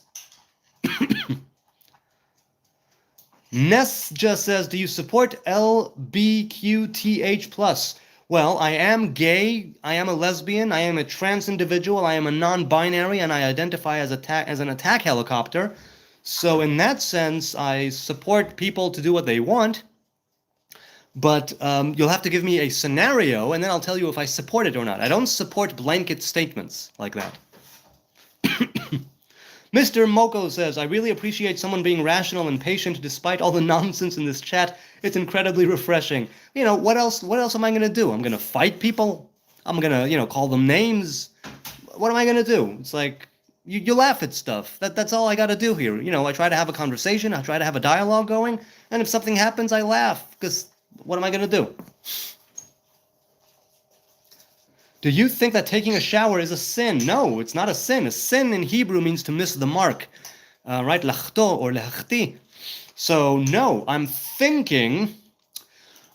Nesja says, do you support LBQTH+? Well, I am gay, I am a lesbian, I am a trans individual, I am a non-binary, and I identify as an attack helicopter. So in that sense, I support people to do what they want, but you'll have to give me a scenario, and then I'll tell you if I support it or not. I don't support blanket statements like that. Mr. Moko says, I really appreciate someone being rational and patient despite all the nonsense in this chat. It's incredibly refreshing. What else am I going to do? I'm going to fight people? I'm going to, call them names? What am I going to do? It's like, you laugh at stuff. That's all I got to do here. I try to have a conversation. I try to have a dialogue going. And if something happens, I laugh. Because what am I going to do? Do you think that taking a shower is a sin? No, it's not a sin. A sin in Hebrew means to miss the mark. Right? Lachto or lechti. So no, I'm thinking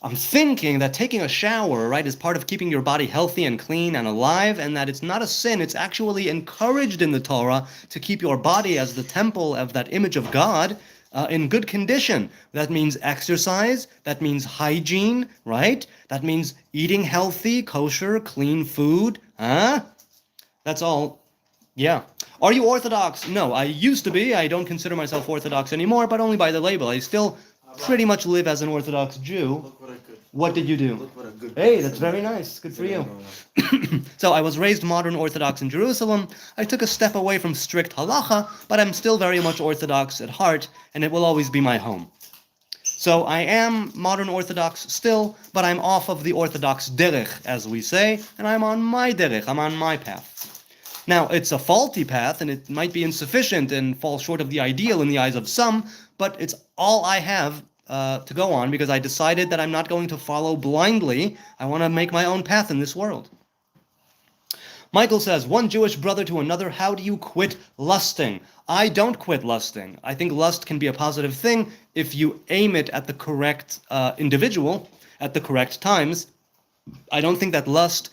I'm thinking that taking a shower, right, is part of keeping your body healthy and clean and alive, and that it's not a sin. It's actually encouraged in the Torah to keep your body as the temple of that image of God in good condition. That means exercise. That means hygiene, right? That means eating healthy, kosher, clean food. Huh? That's all. Yeah. Are you Orthodox? No, I used to be. I don't consider myself Orthodox anymore, but only by the label. I still pretty much live as an Orthodox Jew. Look what I could. What did you do? Look what a good. Hey, that's very nice. Good for you. So I was raised modern Orthodox in Jerusalem. I took a step away from strict halacha, but I'm still very much Orthodox at heart, and it will always be my home. So I am modern Orthodox still, but I'm off of the Orthodox derech, as we say, and I'm on my derech. I'm on my path. Now, it's a faulty path, and it might be insufficient and fall short of the ideal in the eyes of some, but it's all I have to go on because I decided that I'm not going to follow blindly. I want to make my own path in this world. Michael says, one Jewish brother to another, how do you quit lusting? I don't quit lusting. I think lust can be a positive thing if you aim it at the correct individual at the correct times. I don't think that lust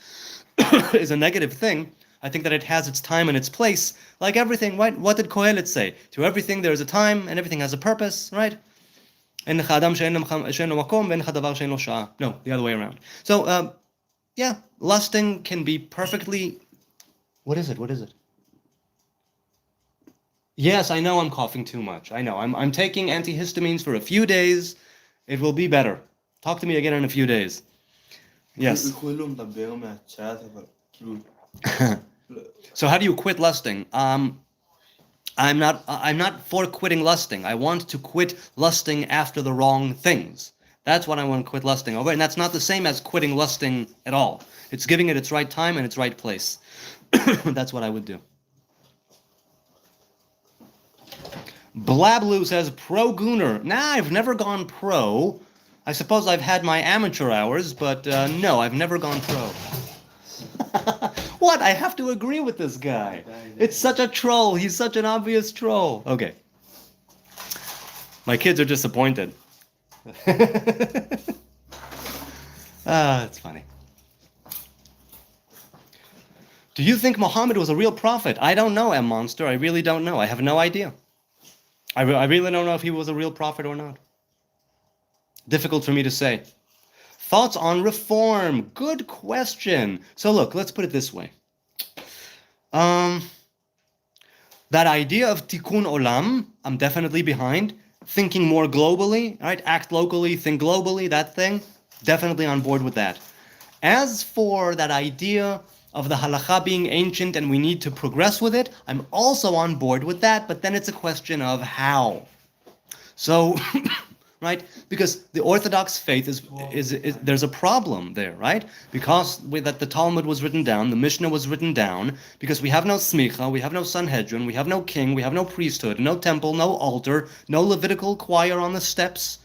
is a negative thing. I think that it has its time and its place, like everything, right? What did Kohelet say? To everything there is a time, and everything has a purpose, right? No, the other way around. So, yeah, lusting can be perfectly... What is it? What is it? Yes, I know I'm coughing too much. I know. I'm taking antihistamines for a few days. It will be better. Talk to me again in a few days. Yes. So how do you quit lusting? I'm not for quitting lusting. I want to quit lusting after the wrong things. That's what I want to quit lusting over, and that's not the same as quitting lusting at all. It's giving it its right time and its right place. That's what I would do. Blablu says, pro Gooner. Nah, I've never gone pro. I suppose I've had my amateur hours, but no, I've never gone pro. What? I have to agree with this guy. It's such a troll. He's such an obvious troll. Okay. My kids are disappointed. That's funny. Do you think Muhammad was a real prophet? I don't know, M. Monster. I really don't know. I have no idea. I really don't know if he was a real prophet or not. Difficult for me to say. Thoughts on reform? Good question. So look, let's put it this way. That idea of tikkun olam, I'm definitely behind. Thinking more globally, right? Act locally, think globally, that thing. Definitely on board with that. As for that idea of the halakha being ancient and we need to progress with it, I'm also on board with that, but then it's a question of how. So, right? Because the Orthodox faith is there's a problem there, right? Because that the Talmud was written down, the Mishnah was written down, because we have no smicha, we have no Sanhedrin, we have no king, we have no priesthood, no temple, no altar, no Levitical choir on the steps.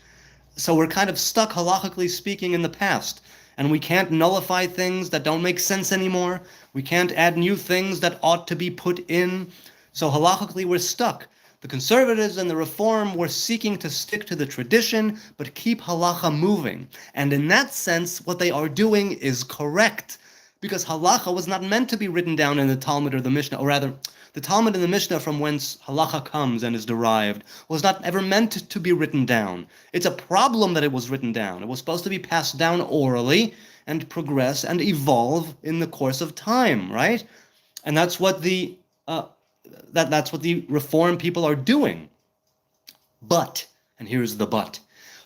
So we're kind of stuck, halachically speaking, in the past. And we can't nullify things that don't make sense anymore. We can't add new things that ought to be put in. So halachically, we're stuck. The conservatives and the reform were seeking to stick to the tradition, but keep halacha moving. And in that sense, what they are doing is correct. Because halacha was not meant to be written down in the Talmud or the Mishnah, or rather, the Talmud and the Mishnah from whence halacha comes and is derived was not ever meant to be written down. It's a problem that it was written down. It was supposed to be passed down orally and progress and evolve in the course of time, right? And that's what the that's what the reform people are doing. But, and here's the but,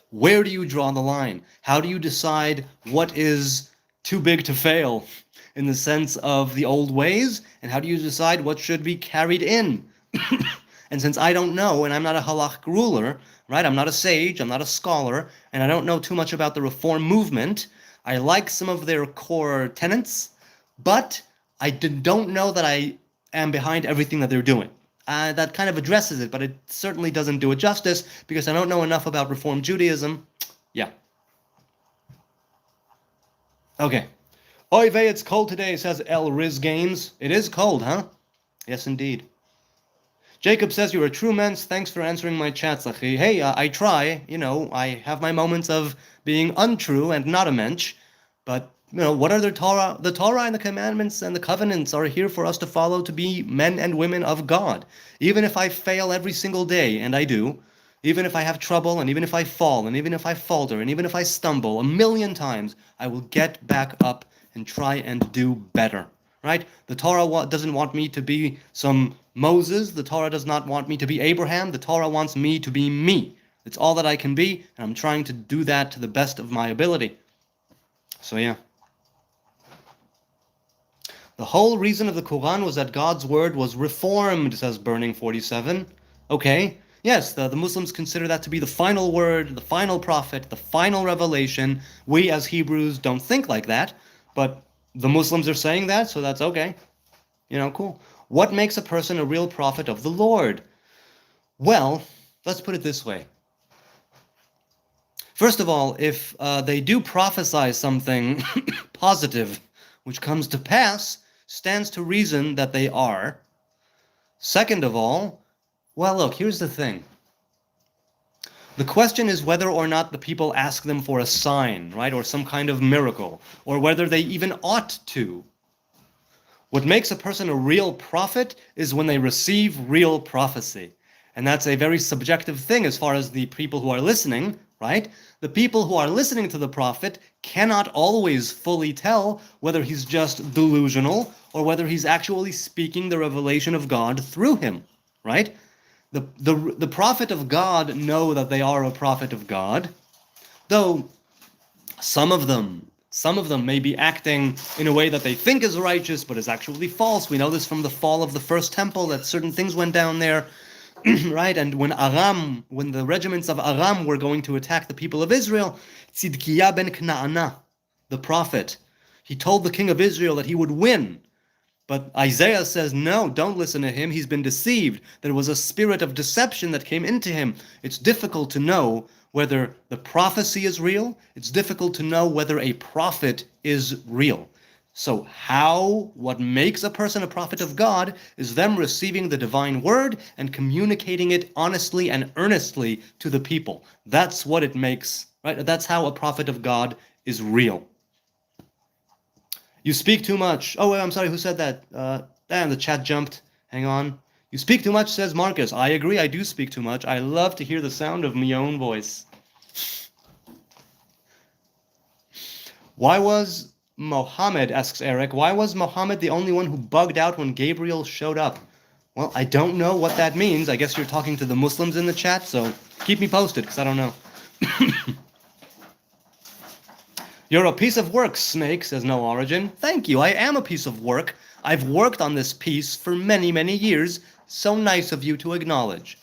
where do you draw the line? How do you decide what is too big to fail in the sense of the old ways, and how do you decide what should be carried in? And since I don't know, and I'm not a halachic ruler, right? I'm not a sage, I'm not a scholar, and I don't know too much about the reform movement. I like some of their core tenets, but I don't know that I am behind everything that they're doing. That kind of addresses it, but it certainly doesn't do it justice, because I don't know enough about Reform Judaism. Yeah. Okay. Oy vey, it's cold today, says El Riz Games. It is cold, huh? Yes, indeed. Jacob says, you're a true mensch. Thanks for answering my chats, Achi. Hey, I try. I have my moments of being untrue and not a mensch. But, what are the Torah? The Torah and the commandments and the covenants are here for us to follow, to be men and women of God. Even if I fail every single day, and I do, even if I have trouble, and even if I fall, and even if I falter, and even if I stumble 1,000,000 times, I will get back up and try and do better. Right? The Torah doesn't want me to be some Moses. The Torah does not want me to be Abraham. The Torah wants me to be me. It's all that I can be, and I'm trying to do that to the best of my ability. So yeah. The whole reason of the Quran was that God's word was reformed, says Burning 47. Okay. Yes, the Muslims consider that to be the final word, the final prophet, the final revelation. We as Hebrews don't think like that, but the Muslims are saying that, so that's okay. Cool. What makes a person a real prophet of the Lord? Well, let's put it this way. First of all, if they do prophesy something positive, which comes to pass, stands to reason that they are. Second of all, well, look, here's the thing. The question is whether or not the people ask them for a sign, right, or some kind of miracle, or whether they even ought to. What makes a person a real prophet is when they receive real prophecy. And that's a very subjective thing as far as the people who are listening, right? The people who are listening to the prophet cannot always fully tell whether he's just delusional or whether he's actually speaking the revelation of God through him, right? The prophet of God know that they are a prophet of God, though some of them may be acting in a way that they think is righteous but is actually false. We know this from the fall of the first temple, that certain things went down there, right? And when the regiments of Aram were going to attack the people of Israel, Tzidkiah ben Knaanah, the prophet, he told the king of Israel that he would win. But Isaiah says, no, don't listen to him. He's been deceived. There was a spirit of deception that came into him. It's difficult to know whether the prophecy is real. It's difficult to know whether a prophet is real. So what makes a person a prophet of God is them receiving the divine word and communicating it honestly and earnestly to the people. That's what it makes, right? That's how a prophet of God is real. You speak too much. Oh, I'm sorry, who said that? Damn, the chat jumped. Hang on. You speak too much, says Marcus. I agree, I do speak too much. I love to hear the sound of my own voice. Why was Mohammed, asks Eric, why was Mohammed the only one who bugged out when Gabriel showed up? Well, I don't know what that means. I guess you're talking to the Muslims in the chat, so keep me posted, because I don't know. You're a piece of work, Snake, says No Origin. Thank you, I am a piece of work. I've worked on this piece for many, many years. So nice of you to acknowledge.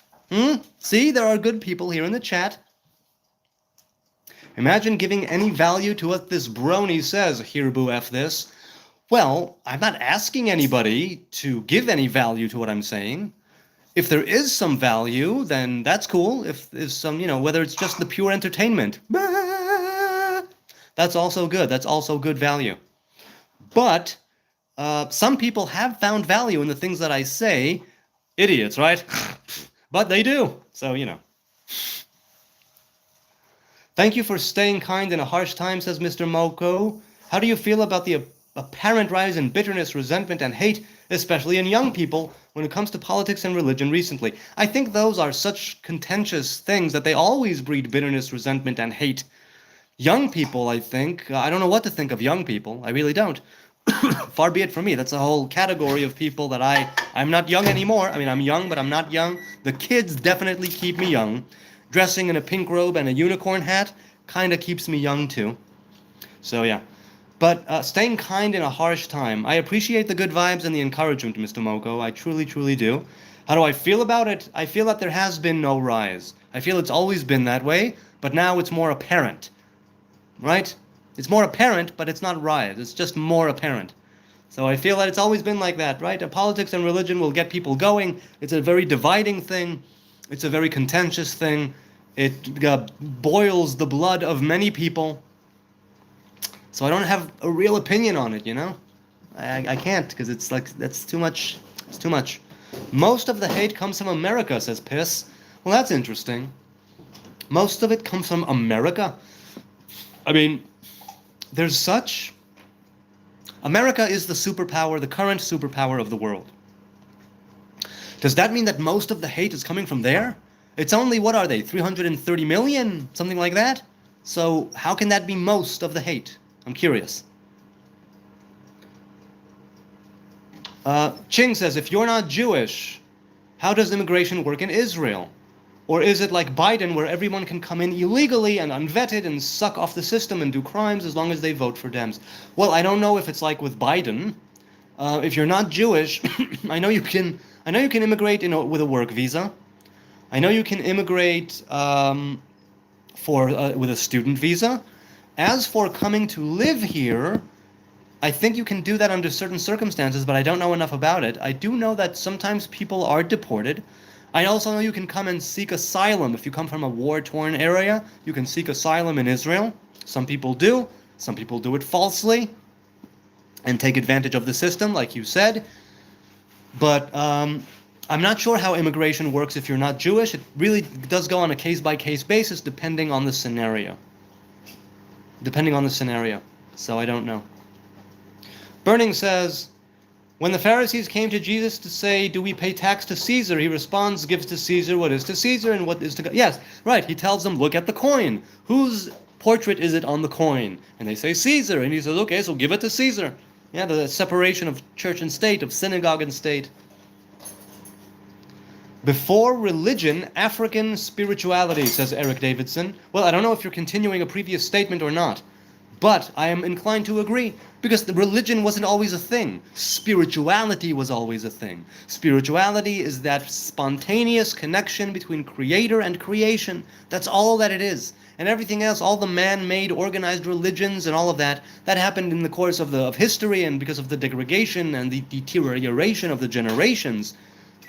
See, there are good people here in the chat. Imagine giving any value to what this brony says, Hirbu F this. Well, I'm not asking anybody to give any value to what I'm saying. If there is some value, then that's cool. If there's some, whether it's just the pure entertainment, that's also good. That's also good value. But some people have found value in the things that I say. Idiots, right? But they do. So, Thank you for staying kind in a harsh time, says Mr. Moko. How do you feel about the apparent rise in bitterness, resentment, and hate, especially in young people, when it comes to politics and religion recently? I think those are such contentious things that they always breed bitterness, resentment, and hate. Young people, I think, I don't know what to think of young people. I really don't. Far be it from me. That's a whole category of people that I'm not young anymore. I mean, I'm young, but I'm not young. The kids definitely keep me young. Dressing in a pink robe and a unicorn hat kind of keeps me young too. So yeah. But staying kind in a harsh time. I appreciate the good vibes and the encouragement, Mr. Moko. I truly, truly do. How do I feel about it? I feel that there has been no rise. I feel it's always been that way, but now it's more apparent. Right? It's more apparent, but it's not rise. It's just more apparent. So I feel that it's always been like that, right? Politics and religion will get people going. It's a very dividing thing. It's a very contentious thing. It boils the blood of many people. So I don't have a real opinion on it, I can't, because it's like, that's too much. It's too much. Most of the hate comes from America, says Piss. Well, that's interesting. Most of it comes from America. I mean, there's such... America is the superpower, the current superpower of the world. Does that mean that most of the hate is coming from there? It's only, what are they, 330 million? Something like that? So how can that be most of the hate? I'm curious. Ching says, if you're not Jewish, how does immigration work in Israel? Or is it like Biden, where everyone can come in illegally and unvetted and suck off the system and do crimes as long as they vote for Dems? Well, I don't know if it's like with Biden. If you're not Jewish, I know you can immigrate with a work visa. I know you can immigrate with a student visa. As for coming to live here, I think you can do that under certain circumstances, but I don't know enough about it. I do know that sometimes people are deported. I also know you can come and seek asylum. If you come from a war-torn area, you can seek asylum in Israel. Some people do. Some people do it falsely and take advantage of the system, like you said. But I'm not sure how immigration works if you're not Jewish. It really does go on a case-by-case basis, depending on the scenario. So I don't know. Burning says, when the Pharisees came to Jesus to say, do we pay tax to Caesar? He responds, gives to Caesar what is to Caesar and what is to God. Yes, right. He tells them, look at the coin. Whose portrait is it on the coin? And they say Caesar. And he says, okay, so give it to Caesar. Yeah, the separation of church and state, of synagogue and state. Before religion, African spirituality, says Eric Davidson. Well, I don't know if you're continuing a previous statement or not, but I am inclined to agree, because the religion wasn't always a thing. Spirituality was always a thing. Spirituality is that spontaneous connection between creator and creation. That's all that it is. And everything else, all the man-made organized religions and all of that, that happened in the course of history and because of the degradation and the deterioration of the generations.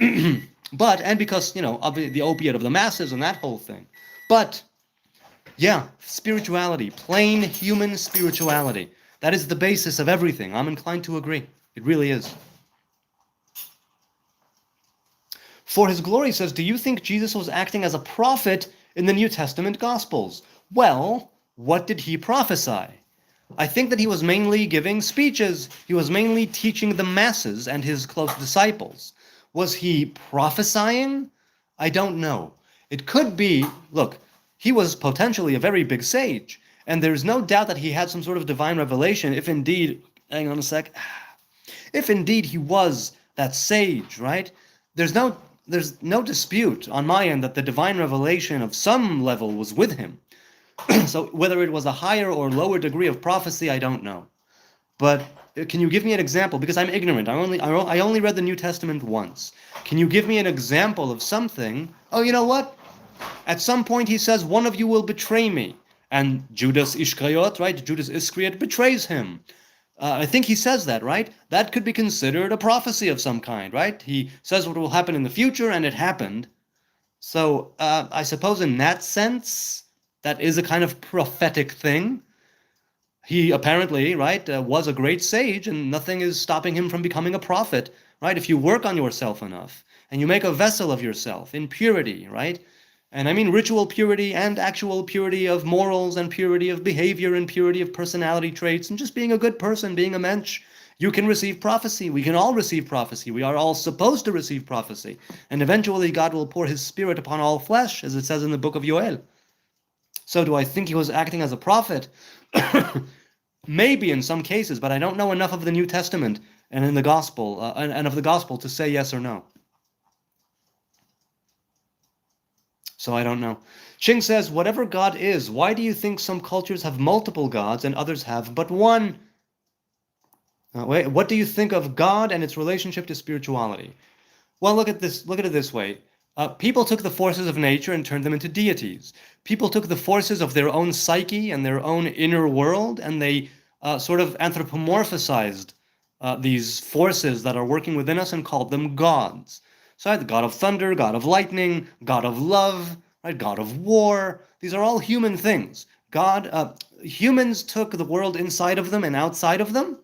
And because, of the opiate of the masses and that whole thing. But yeah, spirituality, plain human spirituality. That is the basis of everything. I'm inclined to agree. It really is. For his glory says, do you think Jesus was acting as a prophet in the New Testament Gospels? Well, what did he prophesy? I think that he was mainly giving speeches. He was mainly teaching the masses and his close disciples. Was he prophesying? I don't know. It could be, look, he was potentially a very big sage, and there's no doubt that he had some sort of divine revelation, if indeed, hang on a sec, if indeed he was that sage, right? There's no dispute on my end that the divine revelation of some level was with him. So whether it was a higher or lower degree of prophecy, I don't know. But can you give me an example? Because I'm ignorant. I only read the New Testament once. Can you give me an example of something? Oh, you know what? At some point he says, one of you will betray me. And Judas Iscariot, right? Judas Iscariot betrays him. I think he says that, right? That could be considered a prophecy of some kind, right? He says what will happen in the future, and it happened. So I suppose in that sense, that is a kind of prophetic thing. He apparently, right, was a great sage, and nothing is stopping him from becoming a prophet, right? If you work on yourself enough, and you make a vessel of yourself in purity, right? And I mean ritual purity and actual purity of morals and purity of behavior and purity of personality traits and just being a good person, being a mensch. You can receive prophecy. We can all receive prophecy. We are all supposed to receive prophecy. And eventually God will pour his spirit upon all flesh, as it says in the book of Yoel. So do I think he was acting as a prophet? Maybe in some cases, but I don't know enough of the New Testament and in the gospel and of the gospel to say yes or no. So I don't know. Ching says, whatever God is, why do you think some cultures have multiple gods and others have but one? What do you think of God and its relationship to spirituality? Well, look at this. Look at it this way. People took the forces of nature and turned them into deities. People took the forces of their own psyche and their own inner world, and they sort of anthropomorphized these forces that are working within us and called them gods. So the god of thunder, god of lightning, god of love, right? God of war. These are all human things. Humans took the world inside of them and outside of them,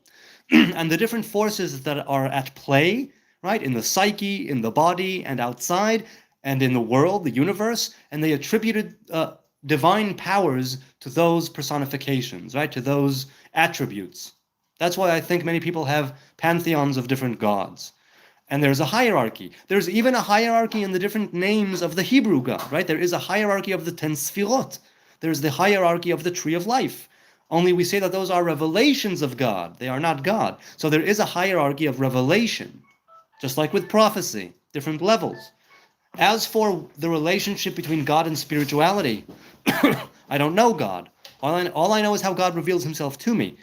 and the different forces that are at play, right? In the psyche, in the body, and outside, and in the world, the universe, and they attributed divine powers to those personifications, right? To those attributes. That's why I think many people have pantheons of different gods. And there's a hierarchy. There's even a hierarchy in the different names of the Hebrew God, right? There is a hierarchy of the 10 Sfirot. There's the hierarchy of the tree of life. Only we say that those are revelations of God. They are not God. So there is a hierarchy of revelation, just like with prophecy, different levels. As for the relationship between God and spirituality, I don't know God. All I know is how God reveals himself to me.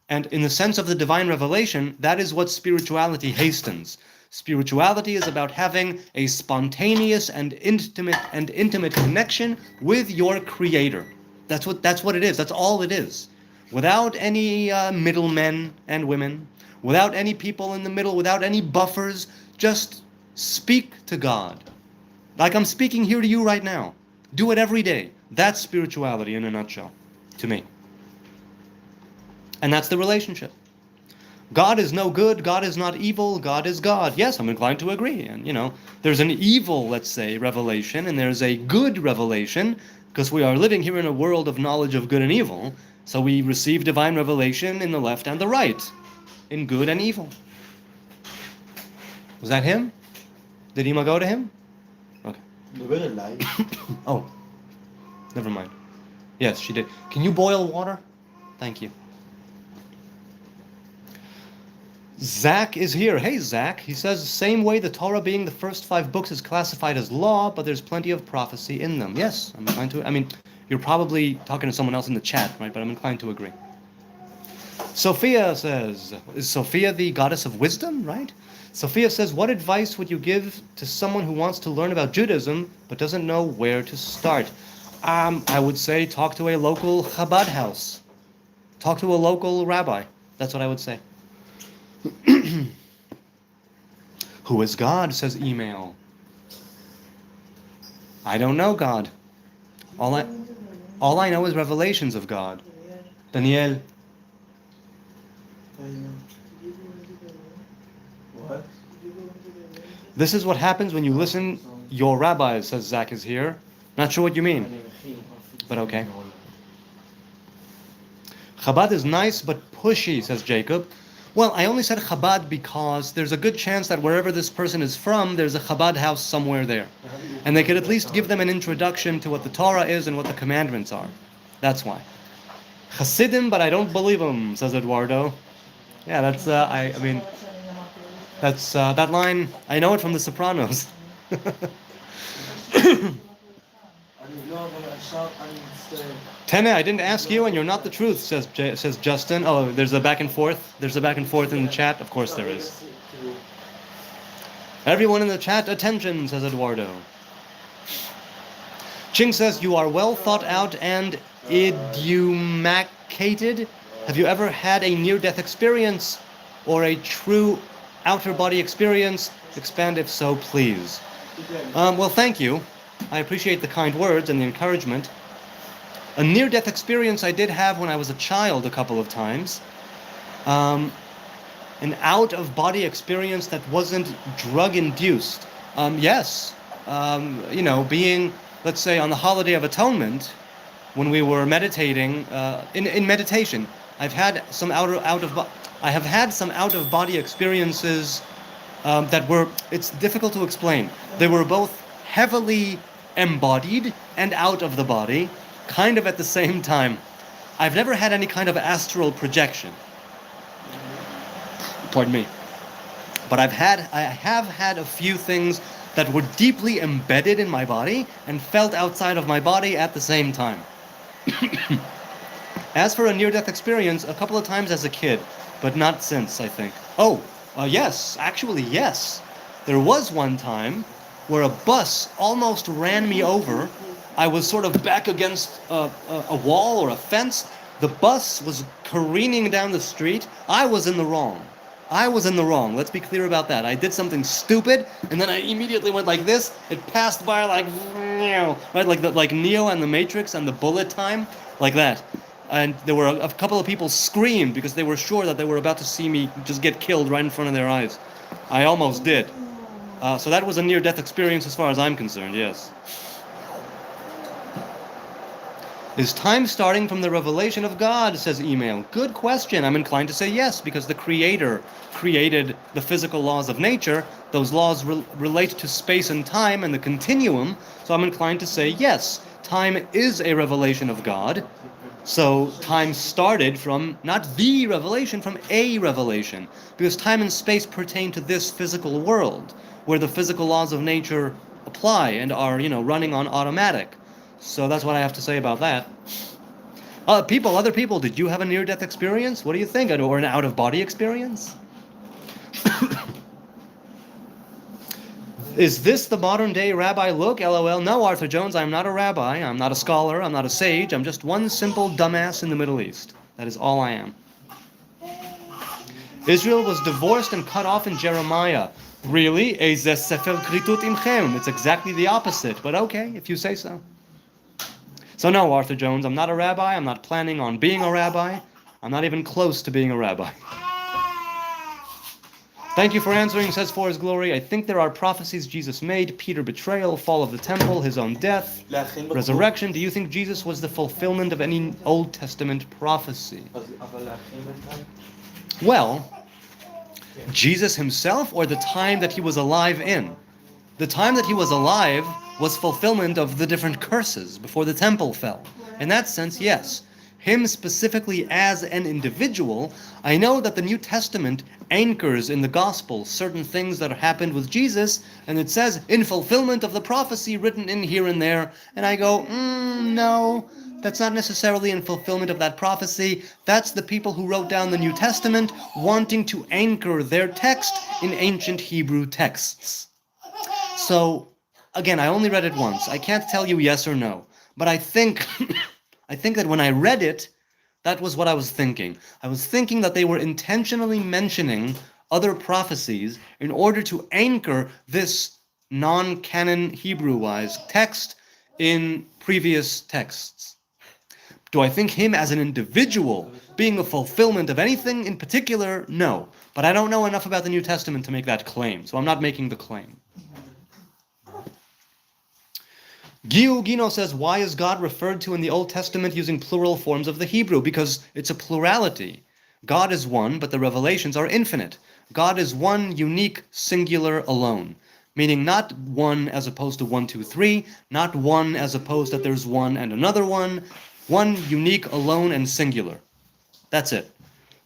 And in the sense of the divine revelation, that is what spirituality hastens. Spirituality is about having a spontaneous and intimate connection with your creator. That's what it is. That's all it is. Without any middlemen and women, without any people in the middle, without any buffers, just speak to God. Like I'm speaking here to you right now. Do it every day. That's spirituality in a nutshell, to me. And that's the relationship. God is no good, God is not evil, God is God. Yes, I'm inclined to agree. And, there's an evil, let's say, revelation, and there's a good revelation, because we are living here in a world of knowledge of good and evil. So we receive divine revelation in the left and the right, in good and evil. Was that him? Did Ima go to him? Okay. Oh, never mind. Yes, she did. Can you boil water? Thank you. Zach is here. Hey, Zach. He says, same way the Torah being the first 5 books is classified as law, but there's plenty of prophecy in them. Yes, I'm inclined to. You're probably talking to someone else in the chat, right? But I'm inclined to agree. Sophia says, is Sophia the goddess of wisdom, right? Sophia says, what advice would you give to someone who wants to learn about Judaism, but doesn't know where to start? I would say talk to a local Chabad house. Talk to a local rabbi. That's what I would say. Who is God, says email. I don't know God. All I know is revelations of God. Daniel. What? This is what happens when you listen. Your rabbi, says Zach is here. Not sure what you mean, but okay. Chabad is nice but pushy, says Jacob. Well, I only said Chabad because there's a good chance that wherever this person is from, there's a Chabad house somewhere there. And they could at least give them an introduction to what the Torah is and what the commandments are. That's why. Hasidim, but I don't believe them, says Eduardo. Yeah, that's, that's that line, I know it from The Sopranos. Tene, I didn't ask you, and you're not the truth, says Justin. Oh, there's a back and forth. There's a back and forth in the chat. Of course there is. Everyone in the chat, attention, says Eduardo. Ching says, you are well thought out and edumacated. Have you ever had a near-death experience or a true outer body experience? Expand if so, please. Well, thank you. I appreciate the kind words and the encouragement. A near-death experience I did have when I was a child a couple of times. An out-of-body experience that wasn't drug-induced. Yes. Being, let's say, on the Holiday of Atonement, when we were meditating, in meditation, I have had some out-of-body experiences that were, it's difficult to explain. They were both heavily embodied and out of the body, kind of at the same time. I've never had any kind of astral projection. Pardon me. But I have had a few things that were deeply embedded in my body and felt outside of my body at the same time. As for a near-death experience, a couple of times as a kid, but not since, I think. Yes, actually, yes. There was one time where a bus almost ran me over. I was sort of back against a wall or a fence. The bus was careening down the street. I was in the wrong. Let's be clear about that. I did something stupid, and then I immediately went like this. It passed by like Neo and the Matrix and the bullet time, like that. And there were a couple of people screamed because they were sure that they were about to see me just get killed right in front of their eyes. I almost did. So that was a near-death experience as far as I'm concerned, yes. Is time starting from the revelation of God, says email. Good question. I'm inclined to say yes, because the Creator created the physical laws of nature. Those laws relate to space and time and the continuum, so I'm inclined to say yes. Time is a revelation of God. So time started from not the revelation, from a revelation, because time and space pertain to this physical world, where the physical laws of nature apply and are, running on automatic. So that's what I have to say about that. Other people, did you have a near-death experience? What do you think? Or an out-of-body experience? Is this the modern-day rabbi look? LOL. No, Arthur Jones, I'm not a rabbi. I'm not a scholar. I'm not a sage. I'm just one simple dumbass in the Middle East. That is all I am. Israel was divorced and cut off in Jeremiah. Really? It's exactly the opposite, but okay, if you say so. So no, Arthur Jones, I'm not a rabbi. I'm not planning on being a rabbi. I'm not even close to being a rabbi. Thank you for answering, says for his glory. I think there are prophecies Jesus made: Peter betrayal, fall of the temple, his own death, resurrection. Do you think Jesus was the fulfillment of any Old Testament prophecy? Well, Jesus himself, or the time that he was alive in? The time that he was alive was fulfillment of the different curses before the temple fell. In that sense, yes. Him specifically as an individual, I know that the New Testament anchors in the Gospel certain things that happened with Jesus, and it says, in fulfillment of the prophecy written in here and there, and I go, no, that's not necessarily in fulfillment of that prophecy. That's the people who wrote down the New Testament wanting to anchor their text in ancient Hebrew texts. So, again, I only read it once. I can't tell you yes or no, but I think that when I read it, that was what I was thinking. I was thinking that they were intentionally mentioning other prophecies in order to anchor this non-canon Hebrew-wise text in previous texts. Do I think him as an individual being a fulfillment of anything in particular? No. But I don't know enough about the New Testament to make that claim, so I'm not making the claim. Gino says, why is God referred to in the Old Testament using plural forms of the Hebrew? Because it's a plurality. God is one, but the revelations are infinite. God is one, unique, singular, alone. Meaning not one as opposed to 1, 2, 3, not one as opposed that there's one and another one. One, unique, alone, and singular. That's it.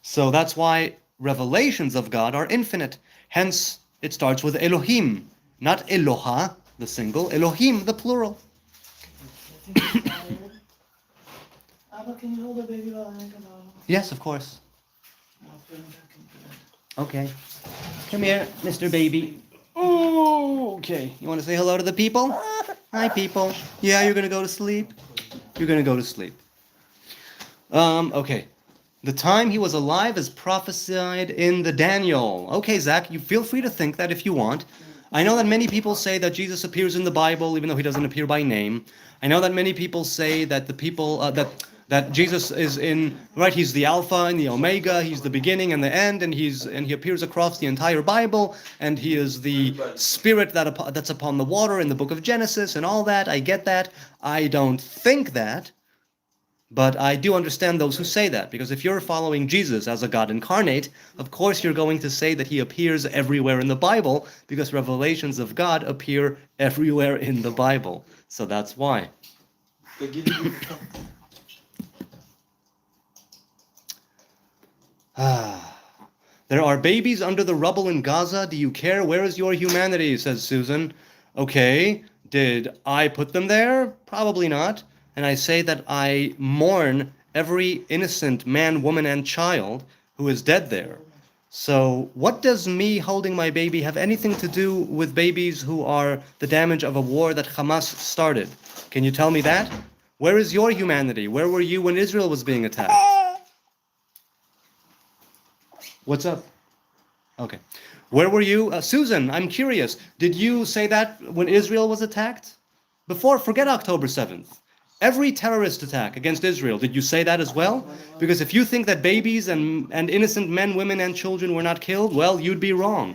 So that's why revelations of God are infinite. Hence, it starts with Elohim, not Eloha, the single, Elohim, the plural. Abba, can you hold the baby while I make a bottle? Yes, of course. I'll put him back into bed. Okay. Come here, Mr. Baby. Oh, okay. You want to say hello to the people? Hi, people. Yeah, you're going to go to sleep? You're going to go to sleep. Okay. The time he was alive is prophesied in the Daniel. Okay, Zach, you feel free to think that if you want. I know that many people say that Jesus appears in the Bible, even though he doesn't appear by name. I know that many people say that the people that Jesus is he's the Alpha and the Omega, he's the beginning and the end, and he appears across the entire Bible, and he is the Spirit that's upon the water in the book of Genesis and all that. I get that. I don't think that. But I do understand those who say that, because if you're following Jesus as a God incarnate, of course you're going to say that he appears everywhere in the Bible, because revelations of God appear everywhere in the Bible. So that's why. There are babies under the rubble in Gaza. Do you care? Where is your humanity? Says Susan. Okay, did I put them there? Probably not. And I say that I mourn every innocent man, woman, and child who is dead there. So what does me holding my baby have anything to do with babies who are the damage of a war that Hamas started? Can you tell me that? Where is your humanity? Where were you when Israel was being attacked? What's up? Okay. Where were you? Susan, I'm curious. Did you say that when Israel was attacked? Forget October 7th. Every terrorist attack against Israel, did you say that as well? Because if you think that babies and innocent men, women, and children were not killed, well, you'd be wrong.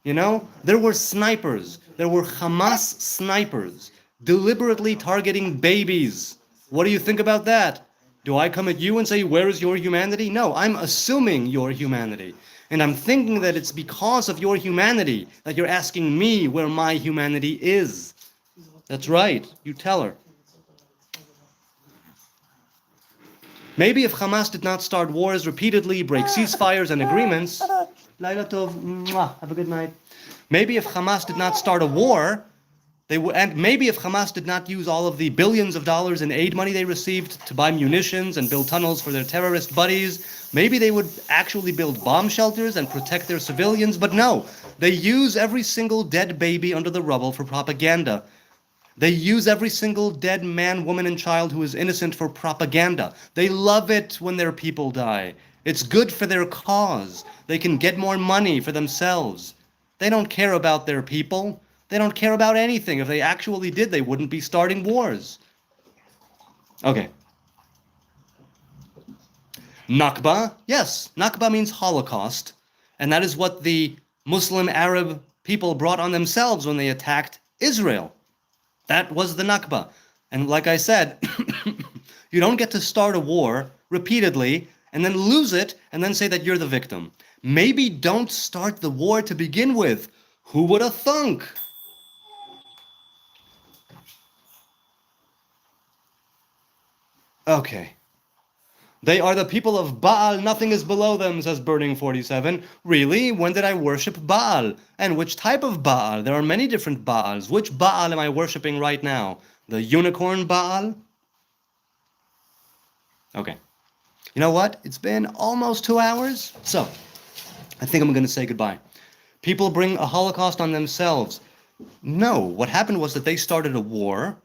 You know, there were snipers. There were Hamas snipers deliberately targeting babies. What do you think about that? Do I come at you and say, where is your humanity? No, I'm assuming your humanity. And I'm thinking that it's because of your humanity that you're asking me where my humanity is. That's right. You tell her. Maybe if Hamas did not start wars repeatedly, break ceasefires and agreements, Laila Tov, have a good night. Maybe if Hamas did not start a war, and maybe if Hamas did not use all of the billions of dollars in aid money they received to buy munitions and build tunnels for their terrorist buddies, maybe they would actually build bomb shelters and protect their civilians. But no, they use every single dead baby under the rubble for propaganda. They use every single dead man, woman, and child who is innocent for propaganda. They love it when their people die. It's good for their cause. They can get more money for themselves. They don't care about their people. They don't care about anything. If they actually did, they wouldn't be starting wars. Okay. Nakba? Yes, Nakba means Holocaust. And that is what the Muslim Arab people brought on themselves when they attacked Israel. That was the Nakba. And like I said, you don't get to start a war repeatedly and then lose it and then say that you're the victim. Maybe don't start the war to begin with. Who would have thunk? Okay. They are the people of Baal, nothing is below them, says Burning 47. Really? When did I worship Baal? And which type of Baal? There are many different Baals. Which Baal am I worshipping right now? The unicorn Baal? Okay. You know what? It's been almost 2 hours, so I think I'm going to say goodbye. People bring a Holocaust on themselves. No, what happened was that they started a war.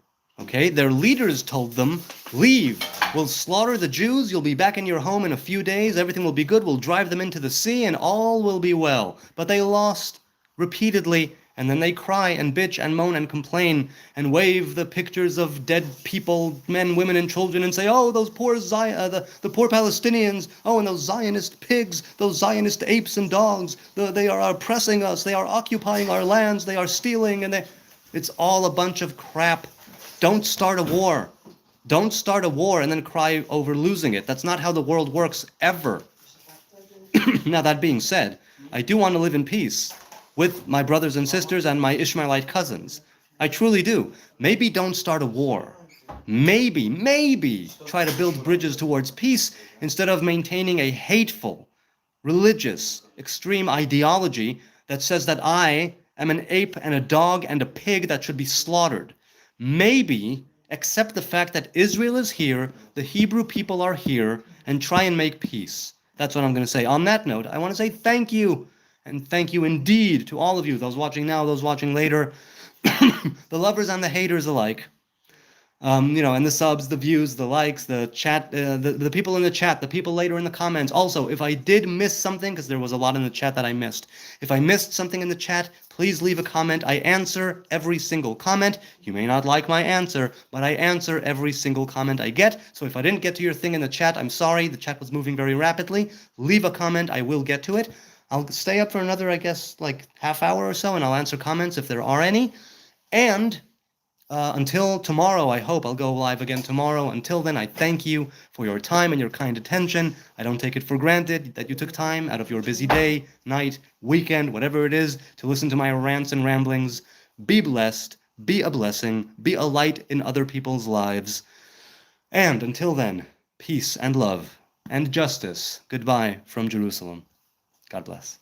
Okay, their leaders told them, leave. We'll slaughter the Jews. You'll be back in your home in a few days. Everything will be good. We'll drive them into the sea and all will be well. But they lost repeatedly. And then they cry and bitch and moan and complain and wave the pictures of dead people, men, women, and children, and say, oh, those poor the poor Palestinians, oh, and those Zionist pigs, those Zionist apes and dogs, they are oppressing us, they are occupying our lands, they are stealing, and it's all a bunch of crap. Don't start a war. Don't start a war and then cry over losing it. That's not how the world works, ever. Now, that being said, I do want to live in peace with my brothers and sisters and my Ishmaelite cousins. I truly do. Maybe don't start a war. Maybe try to build bridges towards peace instead of maintaining a hateful, religious, extreme ideology that says that I am an ape and a dog and a pig that should be slaughtered. Maybe accept the fact that Israel is here, the Hebrew people are here, and try and make peace. That's what I'm going to say. On that note, I want to say thank you. And thank you indeed to all of you, those watching now, those watching later, the lovers and the haters alike. And the subs, the views, the likes, the chat, the people in the chat, the people later in the comments. Also, if I did miss something, because there was a lot in the chat that I missed, if I missed something in the chat, please leave a comment. I answer every single comment. You may not like my answer, but I answer every single comment I get. So if I didn't get to your thing in the chat, I'm sorry. The chat was moving very rapidly. Leave a comment. I will get to it. I'll stay up for another, I guess, like half hour or so, and I'll answer comments if there are any. And until tomorrow, I hope I'll go live again tomorrow. Until then, I thank you for your time and your kind attention. I don't take it for granted that you took time out of your busy day, night, weekend, whatever it is, to listen to my rants and ramblings. Be blessed, be a blessing, be a light in other people's lives. And until then, peace and love and justice. Goodbye from Jerusalem. God bless.